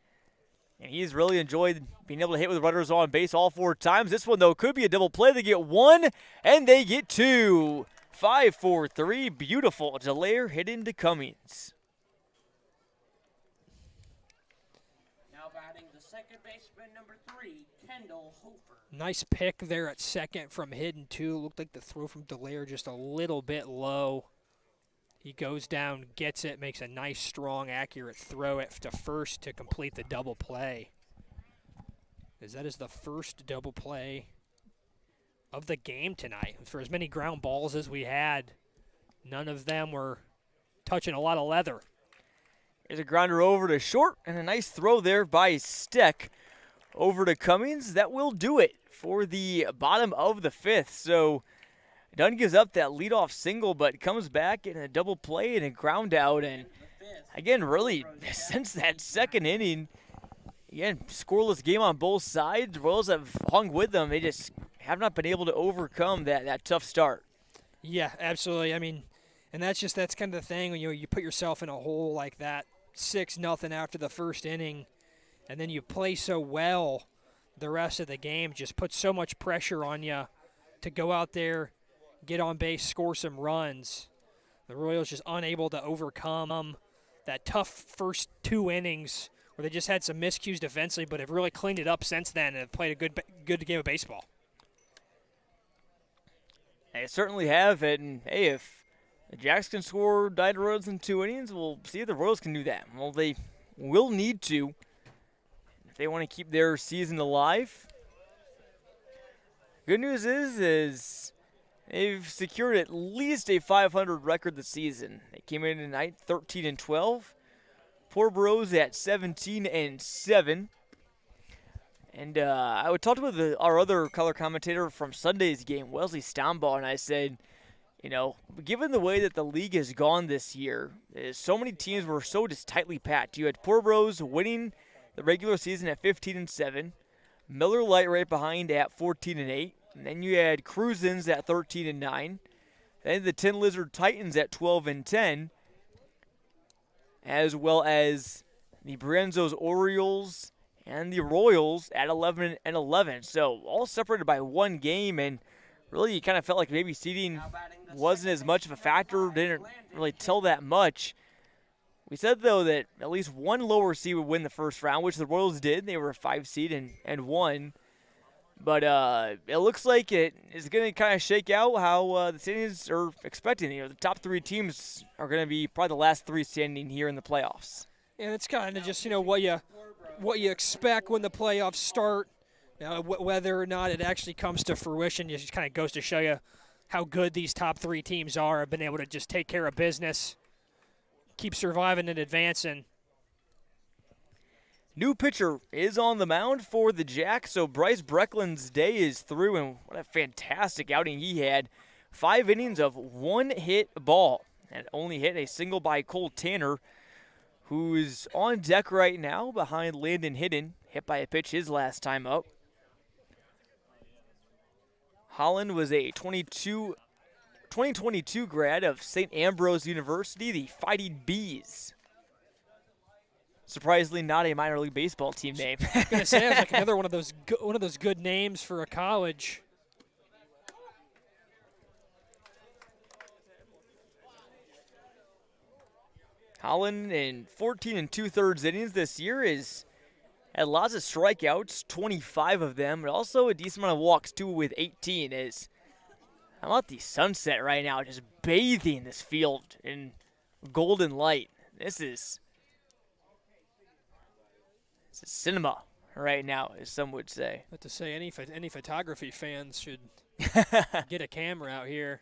he's really enjoyed being able to hit with runners on base all 4 times. This one, though, could be a double play. They get 1, and they get 2. 5-4-3, beautiful. Delaire hit into Cummings. Now batting the second baseman, number 3, Kendall Hofer. Nice pick there at second from Hidden, too. Looked like the throw from Delaire just a little bit low. He goes down, gets it, makes a nice, strong, accurate throw it to first to complete the double play. As that is the first double play of the game tonight. For as many ground balls as we had, none of them were touching a lot of leather. There's a grounder over to short, and a nice throw there by Steck over to Cummings. That will do it for the bottom of the 5th. So Dunn gives up that leadoff single, but comes back in a double play and a ground out. And again, really, since that 2nd inning, again, scoreless game on both sides. The Royals have hung with them. They just have not been able to overcome that tough start. Yeah, absolutely. I mean, and that's kind of the thing when you put yourself in a hole like that, 6-0 after the 1st inning, and then you play so well the rest of the game, just puts so much pressure on you to go out there, get on base, score some runs. The Royals just unable to overcome that tough first 2 innings where they just had some miscues defensively, but have really cleaned it up since then and have played a good game of baseball. They certainly have it, and hey, if the Jacks can score 9 runs in 2 innings, we'll see if the Royals can do that. Well, they will need to if they want to keep their season alive. Good news is they've secured at least a 500 record this season. They came in tonight 13-12. Poor Bros at 17-7. And I would talk with our other color commentator from Sunday's game, Wesley Stombaugh, and I said, you know, given the way that the league has gone this year, so many teams were so just tightly packed. You had Poor Bros winning the regular season at 15-7, Miller Lite right behind at 14-8, and then you had Cruisins at 13-9, then the Tin Lizard Titans at 12-10, as well as the Brienzo's Orioles and the Royals at 11-11. So all separated by 1 game, and really you kind of felt like maybe seeding wasn't as much of a factor, didn't really tell that much. We said, though, that at least 1 lower seed would win the first round, which the Royals did. They were a 5 seed and won. But it looks like it is going to kind of shake out how the standings are expecting. You know, the top 3 teams are going to be probably the last 3 standing here in the playoffs. And it's kind of just, you know, what you expect when the playoffs start. Whether or not it actually comes to fruition, it just kind of goes to show you how good these top 3 teams are. Have been able to just take care of business, keep surviving and advancing, New pitcher is on the mound for the Jacks, so Bryce Breckland's day is through, and what a fantastic outing he had. 5 innings of 1 hit ball, and only hit a single by Kohl Tanner, who is on deck right now behind Landon Hidden, hit by a pitch his last time up. Holland was a 2022 grad of St. Ambrose University, the Fighting Bees. Surprisingly, not a minor league baseball team name. I was gonna say, it's like another one of those good names for a college. Holland in 14 2/3 innings this year is had lots of strikeouts, 25 of them, but also a decent amount of walks too with 18. I'm at the sunset right now, just bathing this field in golden light. This is cinema right now, as some would say. But to say any photography fans should get a camera out here.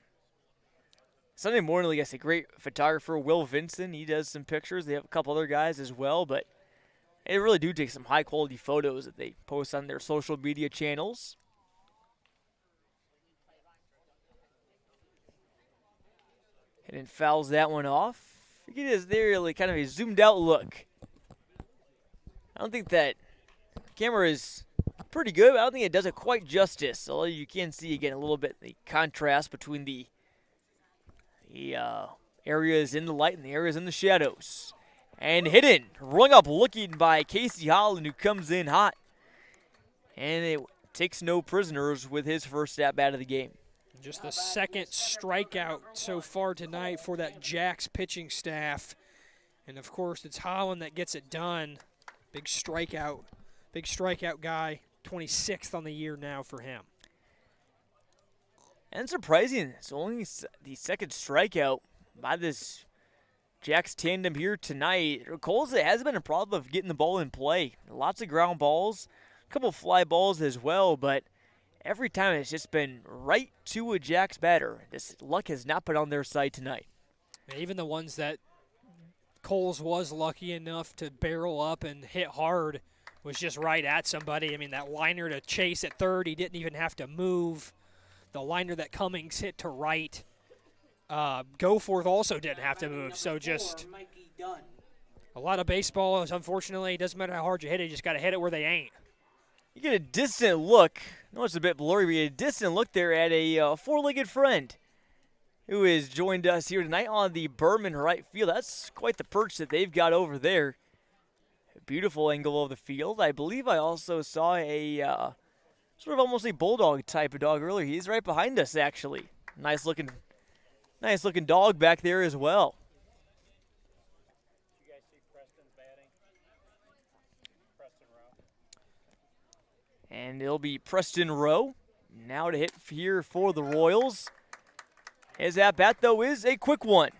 Sunday Morning League has a great photographer, Will Vincent. He does some pictures. They have a couple other guys as well, but they really do take some high-quality photos that they post on their social media channels. And then fouls that one off. You get this there, like kind of a zoomed-out look. I don't think that camera is pretty good, but I don't think it does it quite justice. Although you can see, again, a little bit the contrast between the areas in the light and the areas in the shadows. And Hidden, rung up looking by Casey Holland, who comes in hot. And it takes no prisoners with his first at-bat of the game. Just the second strikeout so far tonight for that Jacks pitching staff. And, of course, it's Holland that gets it done. Big strikeout guy, 26th on the year now for him. And surprising, it's only the second strikeout by this Jacks tandem here tonight. Kohl's has been a problem of getting the ball in play. Lots of ground balls, a couple fly balls as well, but every time it's just been right to a Jacks batter. This luck has not been on their side tonight. Even the ones that Kohl's was lucky enough to barrel up and hit hard was just right at somebody. I mean, that liner to Chase at third, he didn't even have to move. The liner that Cummings hit to right, Goforth also didn't have to move. So just a lot of baseball. Unfortunately, it doesn't matter how hard you hit it, you just got to hit it where they ain't. You get a distant look. I know it's a bit blurry, but you get a distant look there at a four-legged friend who has joined us here tonight on the Berman right field. That's quite the perch that they've got over there. A beautiful angle of the field. I believe I also saw a sort of almost a bulldog type of dog earlier. He's right behind us, actually. Nice looking dog back there as well. Did you guys see Preston's batting? Preston Rowe. And it'll be Preston Rowe now to hit here for the Royals. His at-bat, though, is a quick one.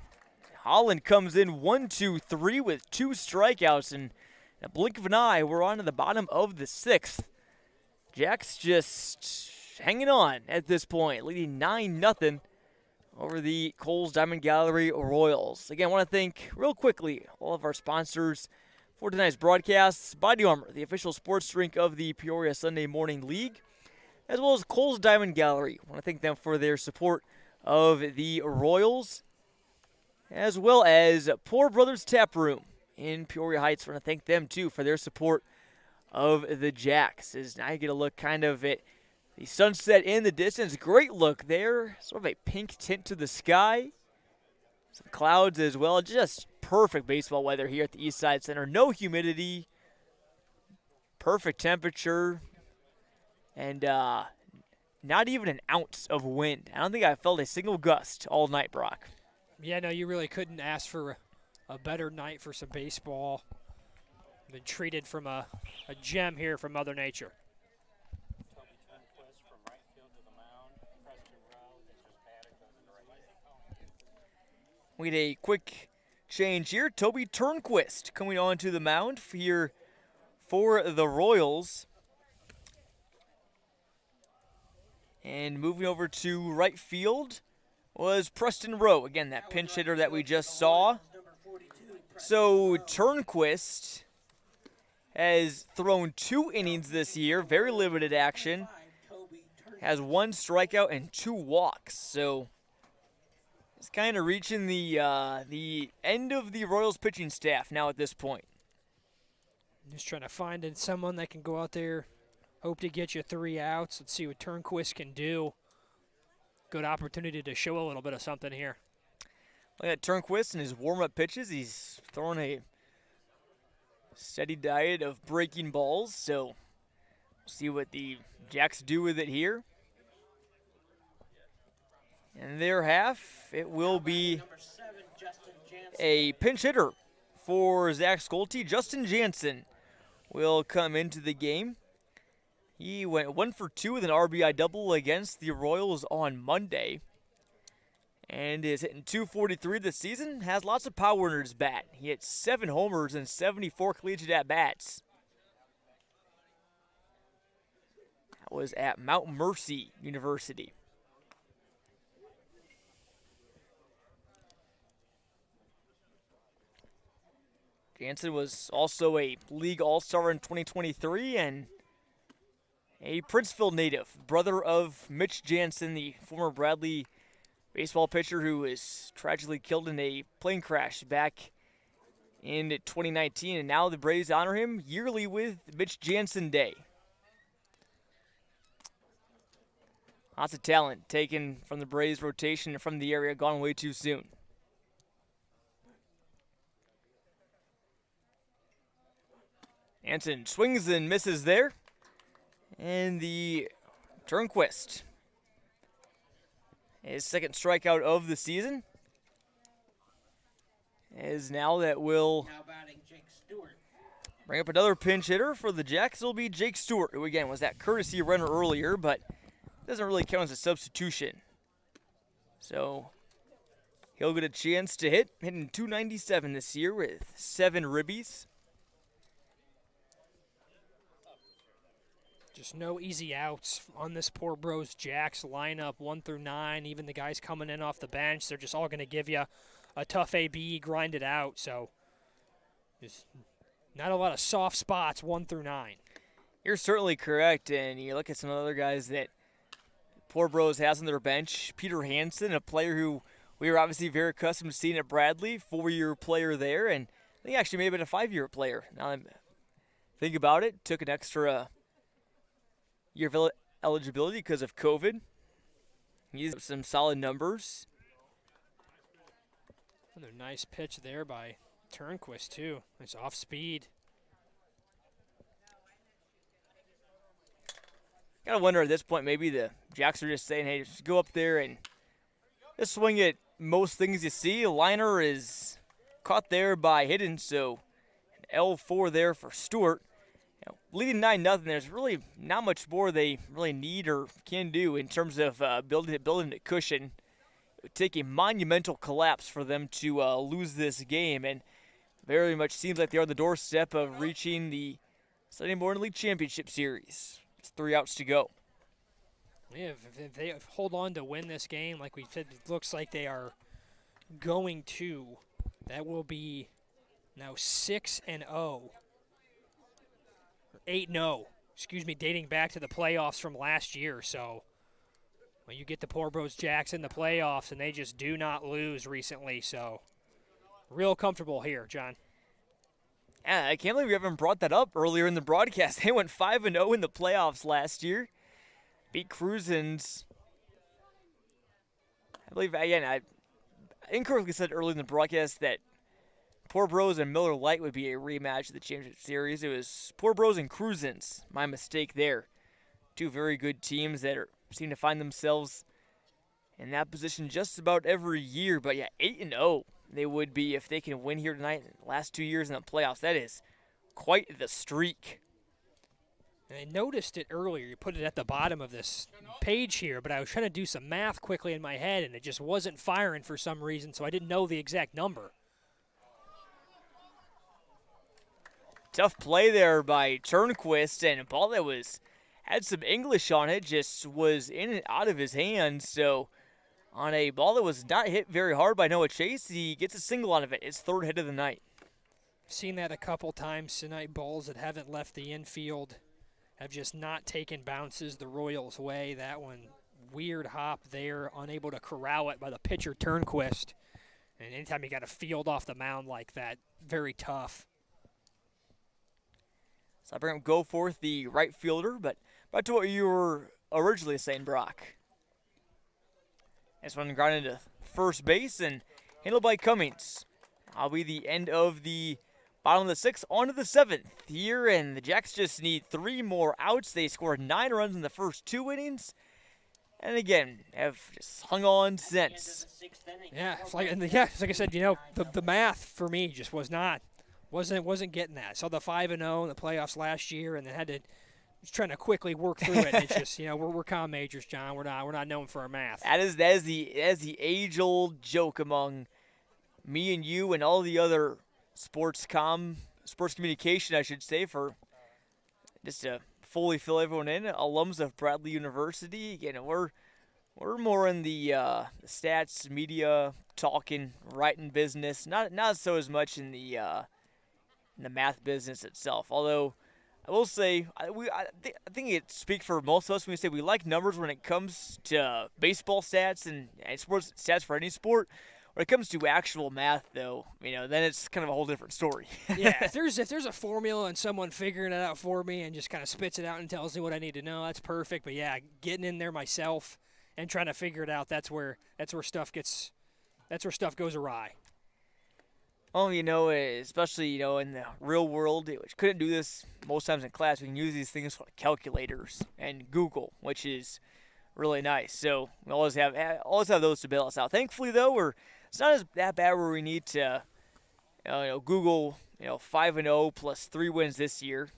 Holland comes in 1-2-3 with 2 strikeouts, and in a blink of an eye, we're on to the bottom of the 6th. Jacks just hanging on at this point, leading 9-0 over the Kohl's Diamond Gallery Royals. Again, I want to thank real quickly all of our sponsors for tonight's broadcasts. BodyArmor, the official sports drink of the Peoria Sunday Morning League, as well as Kohl's Diamond Gallery. I want to thank them for their support of the Royals, as well as Poor Brothers Tap Room in Peoria Heights. I want to thank them, too, for their support of the Jacks. As now you get a look kind of at the sunset in the distance. Great look there. Sort of a pink tint to the sky. Some clouds as well. Just perfect baseball weather here at the East Side Center. No humidity. Perfect temperature. And not even an ounce of wind. I don't think I felt a single gust all night, Brock. Yeah, no, you really couldn't ask for a better night for some baseball. Been treated from a gem here from Mother Nature. Toby Turnquist from right field to the mound. Preston Rowe, this is batter, goes into right field. We had a quick change here. Toby Turnquist coming onto the mound here for the Royals. And moving over to right field was Preston Rowe. Again, that pinch hitter that we just saw. So Turnquist has thrown 2 innings this year, very limited action. Has 1 strikeout and 2 walks, so it's kind of reaching the end of the Royals pitching staff now at this point. Just trying to find someone that can go out there, hope to get you 3 outs. Let's see what Turnquist can do. Good opportunity to show a little bit of something here. Look at Turnquist and his warm-up pitches. He's throwing a steady diet of breaking balls, so we'll see what the Jacks do with it here. And their half, it will be a pinch hitter for Zach Schulte. Justin Jansen will come into the game. He went 1 for 2 with an RBI double against the Royals on Monday. And is hitting .243 this season. Has lots of power in his bat. He hit 7 homers and 74 collegiate at-bats. That was at Mount Mercy University. Jansen was also a league all-star in 2023 and a Princeville native, brother of Mitch Jansen, the former Bradley baseball pitcher who was tragically killed in a plane crash back in 2019. And now the Braves honor him yearly with Mitch Jansen Day. Lots of talent taken from the Braves rotation and from the area, gone way too soon. Jansen swings and misses there. And the Turnquist, his second strikeout of the season, is now that will bring up another pinch hitter for the Jacks. It'll be Jake Stewart, who again was that courtesy runner earlier, but doesn't really count as a substitution. So he'll get a chance to hitting .297 this year with 7 ribbies. Just no easy outs on this Poor Bros Jacks lineup, 1 through 9. Even the guys coming in off the bench, they're just all going to give you a tough AB, grind it out. So just not a lot of soft spots, 1 through 9. You're certainly correct, and you look at some other guys that Poor Bros has on their bench. Peter Hansen, a player who we were obviously very accustomed to seeing at Bradley, 4-year player there, and I think actually may have been a 5-year player. Now I think about it, took an extra year of eligibility because of COVID. He's some solid numbers. Another nice pitch there by Turnquist, too. Nice off speed. Gotta wonder at this point, maybe the Jacks are just saying, hey, just go up there and just swing at most things you see. A liner is caught there by Hidden, so an L4 there for Stewart. Leading 9-0, there's really not much more they really need or can do in terms of building a cushion. It would take a monumental collapse for them to lose this game, and very much seems like they're on the doorstep of reaching the Sunday Morning League Championship Series. It's 3 outs to go. Yeah, if they hold on to win this game, like we said, it looks like they are going to. That will be now 6-0. 8-0, dating back to the playoffs from last year. So when you get the Poor Bros Jacks in the playoffs, and they just do not lose recently, so real comfortable here, John. Yeah, I can't believe we haven't brought that up earlier in the broadcast. They went 5-0 in the playoffs last year. Beat Cruisins. I believe, again, I incorrectly said earlier in the broadcast that Poor Bros and Miller Lite would be a rematch of the championship series. It was Poor Bros and Cruisins. My mistake there. 2 very good teams that seem to find themselves in that position just about every year. But yeah, 8-0 they would be if they can win here tonight. In the last 2 years in the playoffs, that is quite the streak. And I noticed it earlier. You put it at the bottom of this page here, but I was trying to do some math quickly in my head, and it just wasn't firing for some reason, so I didn't know the exact number. Tough play there by Turnquist, and a ball that had some English on it, just was in and out of his hands. So on a ball that was not hit very hard by Noah Chase, he gets a single out of it. His 3rd hit of the night. Seen that a couple times tonight. Balls that haven't left the infield have just not taken bounces the Royals' way. That one, weird hop there, unable to corral it by the pitcher Turnquist. And anytime you got a field off the mound like that, very tough. So I bring up Goforth, the right fielder, but back to what you were originally saying, Brock. This one grounded to first base and handled by Cummings. That'll be the end of the bottom of the sixth, on to the seventh here, and the Jacks just need 3 more outs. They scored 9 runs in the first 2 innings, and again have just hung on since. Yeah, it's like I said, the math for me just wasn't getting that. Saw the 5-0 in the playoffs last year, and then had to trying to quickly work through it. It's just we're comm majors, John. We're not known for our math. That is the age-old joke among me and you and all the other sports communication, I should say, for just to fully fill everyone in. Alums of Bradley University. Again, we're more in the stats, media, talking, writing business. Not so as much in the math business itself. Although I will say, I think it speaks for most of us when we say we like numbers when it comes to baseball stats and sports stats for any sport. When it comes to actual math, though, then it's kind of a whole different story. Yeah, if there's a formula and someone figuring it out for me and just kind of spits it out and tells me what I need to know, that's perfect. But yeah, getting in there myself and trying to figure it out, that's where stuff goes awry. Oh, especially, in the real world, which couldn't do this most times in class. We can use these things like calculators and Google, which is really nice. So we always have those to bail us out. Thankfully, though, it's not that bad where we need to, Google, 5-0 plus 3 wins this year.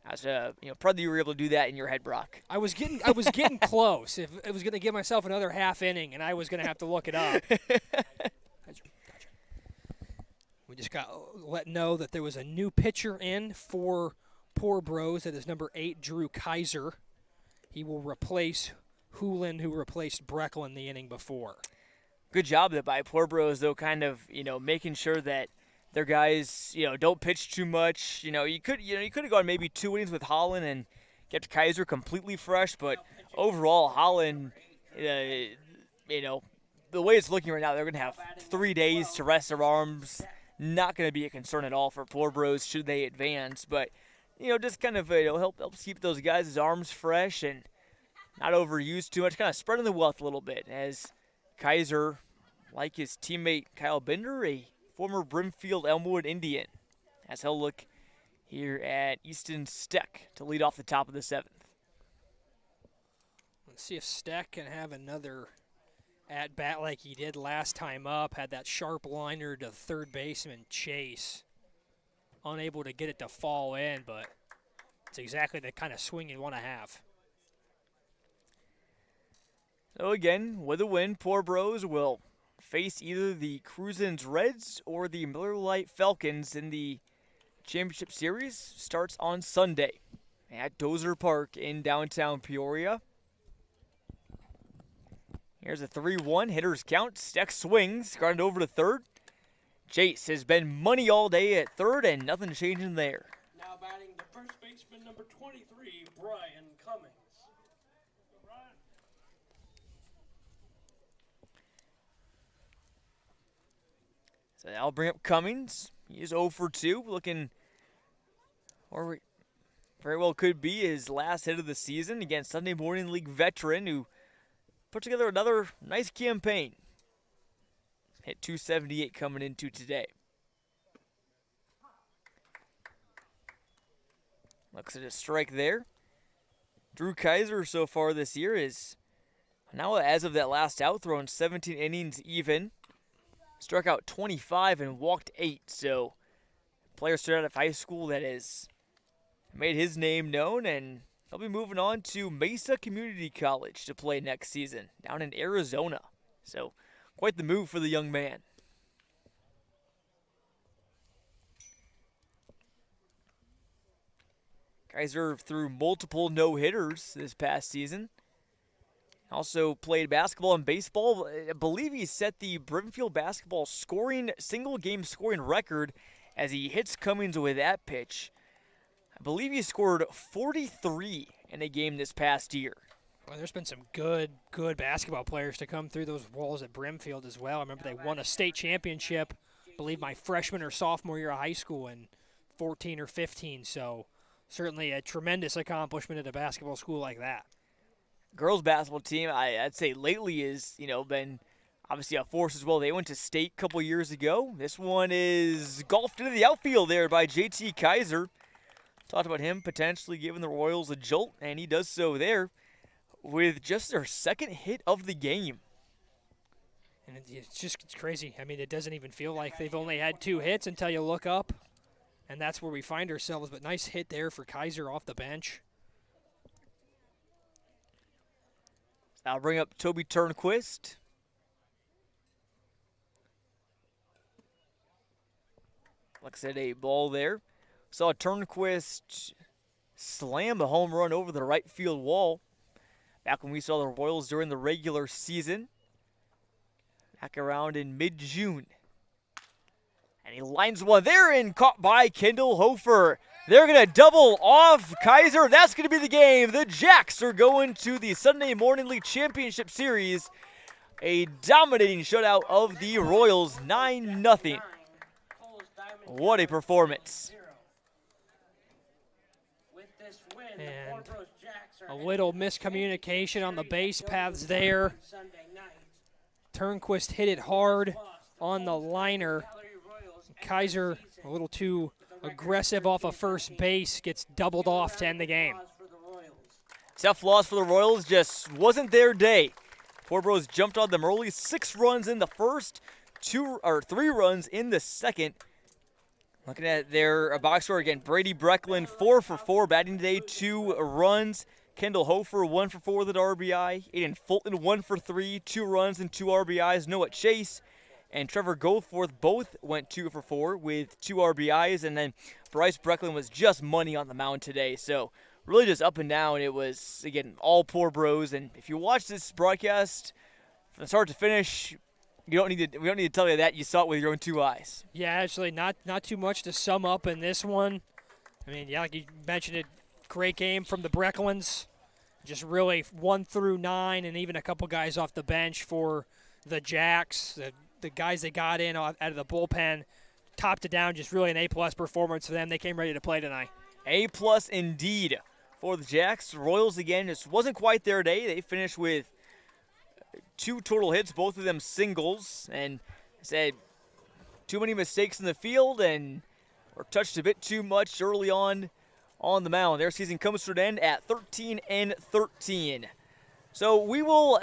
I was, proud that you were able to do that in your head, Brock. I was getting close. If I was going to give myself another half inning, and I was going to have to look it up. Gotcha. We just got let know that there was a new pitcher in for Poor Bros. That is number 8, Drew Kaiser. He will replace Hulin, who replaced Brecklin the inning before. Good job by Poor Bros, though, kind of, making sure that their guys, don't pitch too much. You could have gone maybe 2 innings with Holland and kept Kaiser completely fresh, but overall, Holland, the way it's looking right now, they're going to have 3 days to rest their arms. Not going to be a concern at all for Poor Bros should they advance, but just kind of helps keep those guys' arms fresh and not overused too much, kind of spreading the wealth a little bit as Kaiser, like his teammate Kyle Bender, a former Brimfield Elmwood Indian, as he'll look here at Easton Steck to lead off the top of the 7th. Let's see if Steck can have another at-bat like he did last time up. Had that sharp liner to third baseman Chase. Unable to get it to fall in, but it's exactly the kind of swing you want to have. So again, with a win, Poor Bros will face either the Cruisins Reds or the Miller Lite Falcons in the championship series. Starts on Sunday at Dozer Park in downtown Peoria. Here's a 3-1, hitters count, Steck swings, grounded over to third. Chase has been money all day at third, and nothing changing there. Now batting the first baseman, number 23, Brian Cummings. So I'll bring up Cummings. He is 0 for 2, looking, or very well could be, his last hit of the season against Sunday Morning League veteran who put together another nice campaign. Hit 278 coming into today. Looks at a strike there. Drew Kaiser so far this year is now, as of that last out, thrown 17 innings even. Struck out 25 and walked 8. So, player straight out of high school that has made his name known, and he'll be moving on to Mesa Community College to play next season down in Arizona. So, quite the move for the young man. Kaiser threw multiple no-hitters this past season. Also played basketball and baseball. I believe he set the Brimfield basketball single-game scoring record as he hits Cummings with that pitch. I believe he scored 43 in a game this past year. Well, there's been some good basketball players to come through those walls at Brimfield as well. I remember they won a state championship, I believe my freshman or sophomore year of high school in 14 or 15. So certainly a tremendous accomplishment at a basketball school like that. Girls basketball team, I'd say lately is, been obviously a force as well. They went to state a couple years ago. This one is golfed into the outfield there by JT Kaiser. Talked about him potentially giving the Royals a jolt, and he does so there with just their second hit of the game. And it's crazy. I mean, it doesn't even feel like they've only had 2 hits until you look up, and that's where we find ourselves. But nice hit there for Kaiser off the bench. I'll bring up Toby Turnquist. Like I said, a ball there. Saw Turnquist slam a home run over the right field wall back when we saw the Royals during the regular season. Back around in mid-June. And he lines one there and caught by Kendall Hofer. They're going to double off Kaiser. That's going to be the game. The Jacks are going to the Sunday Morning League Championship Series. A dominating shutout of the Royals, 9-0. What a performance. And a little miscommunication on the base paths there. Turnquist hit it hard on the liner. Kaiser, a little too aggressive off of first base, gets doubled off to end the game. Tough loss for the Royals, just wasn't their day. Poor Bros jumped on them early, 6 runs in the first, 3 runs in the second. Looking at their box score again, Brady Brecklin 4 for 4 batting today, 2 runs. Kendall Hofer 1 for 4 with an RBI. Aiden Fulton 1 for 3, 2 runs and 2 RBIs. Noah Chase and Trevor Goforth both went 2 for 4 with 2 RBIs. And then Bryce Brecklin was just money on the mound today. So really just up and down. It was, again, all Poor Bros. And if you watch this broadcast from start to finish, we don't need to tell you that. You saw it with your own 2 eyes. Yeah, actually not too much to sum up in this one. I mean, yeah, like you mentioned it, great game from the Brecklins. Just really 1 through 9, and even a couple guys off the bench for the Jacks. The guys they got in out of the bullpen, top to down, just really an A-plus performance for them. They came ready to play tonight. A-plus indeed for the Jacks. Royals, again, just wasn't quite their day. They finished with 2 total hits, both of them singles, and said too many mistakes in the field and were touched a bit too much early on the mound. Their season comes to an end at 13-13. So we will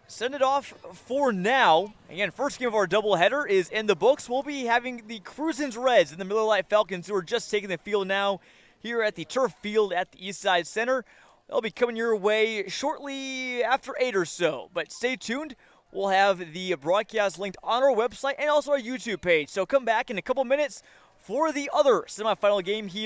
send it off for now. Again, first game of our doubleheader is in the books. We'll be having the Cruisins Reds and the Miller Lite Falcons, who are just taking the field now here at the turf field at the Eastside Center. They'll be coming your way shortly after 8 or so. But stay tuned. We'll have the broadcast linked on our website and also our YouTube page. So come back in a couple minutes for the other semifinal game here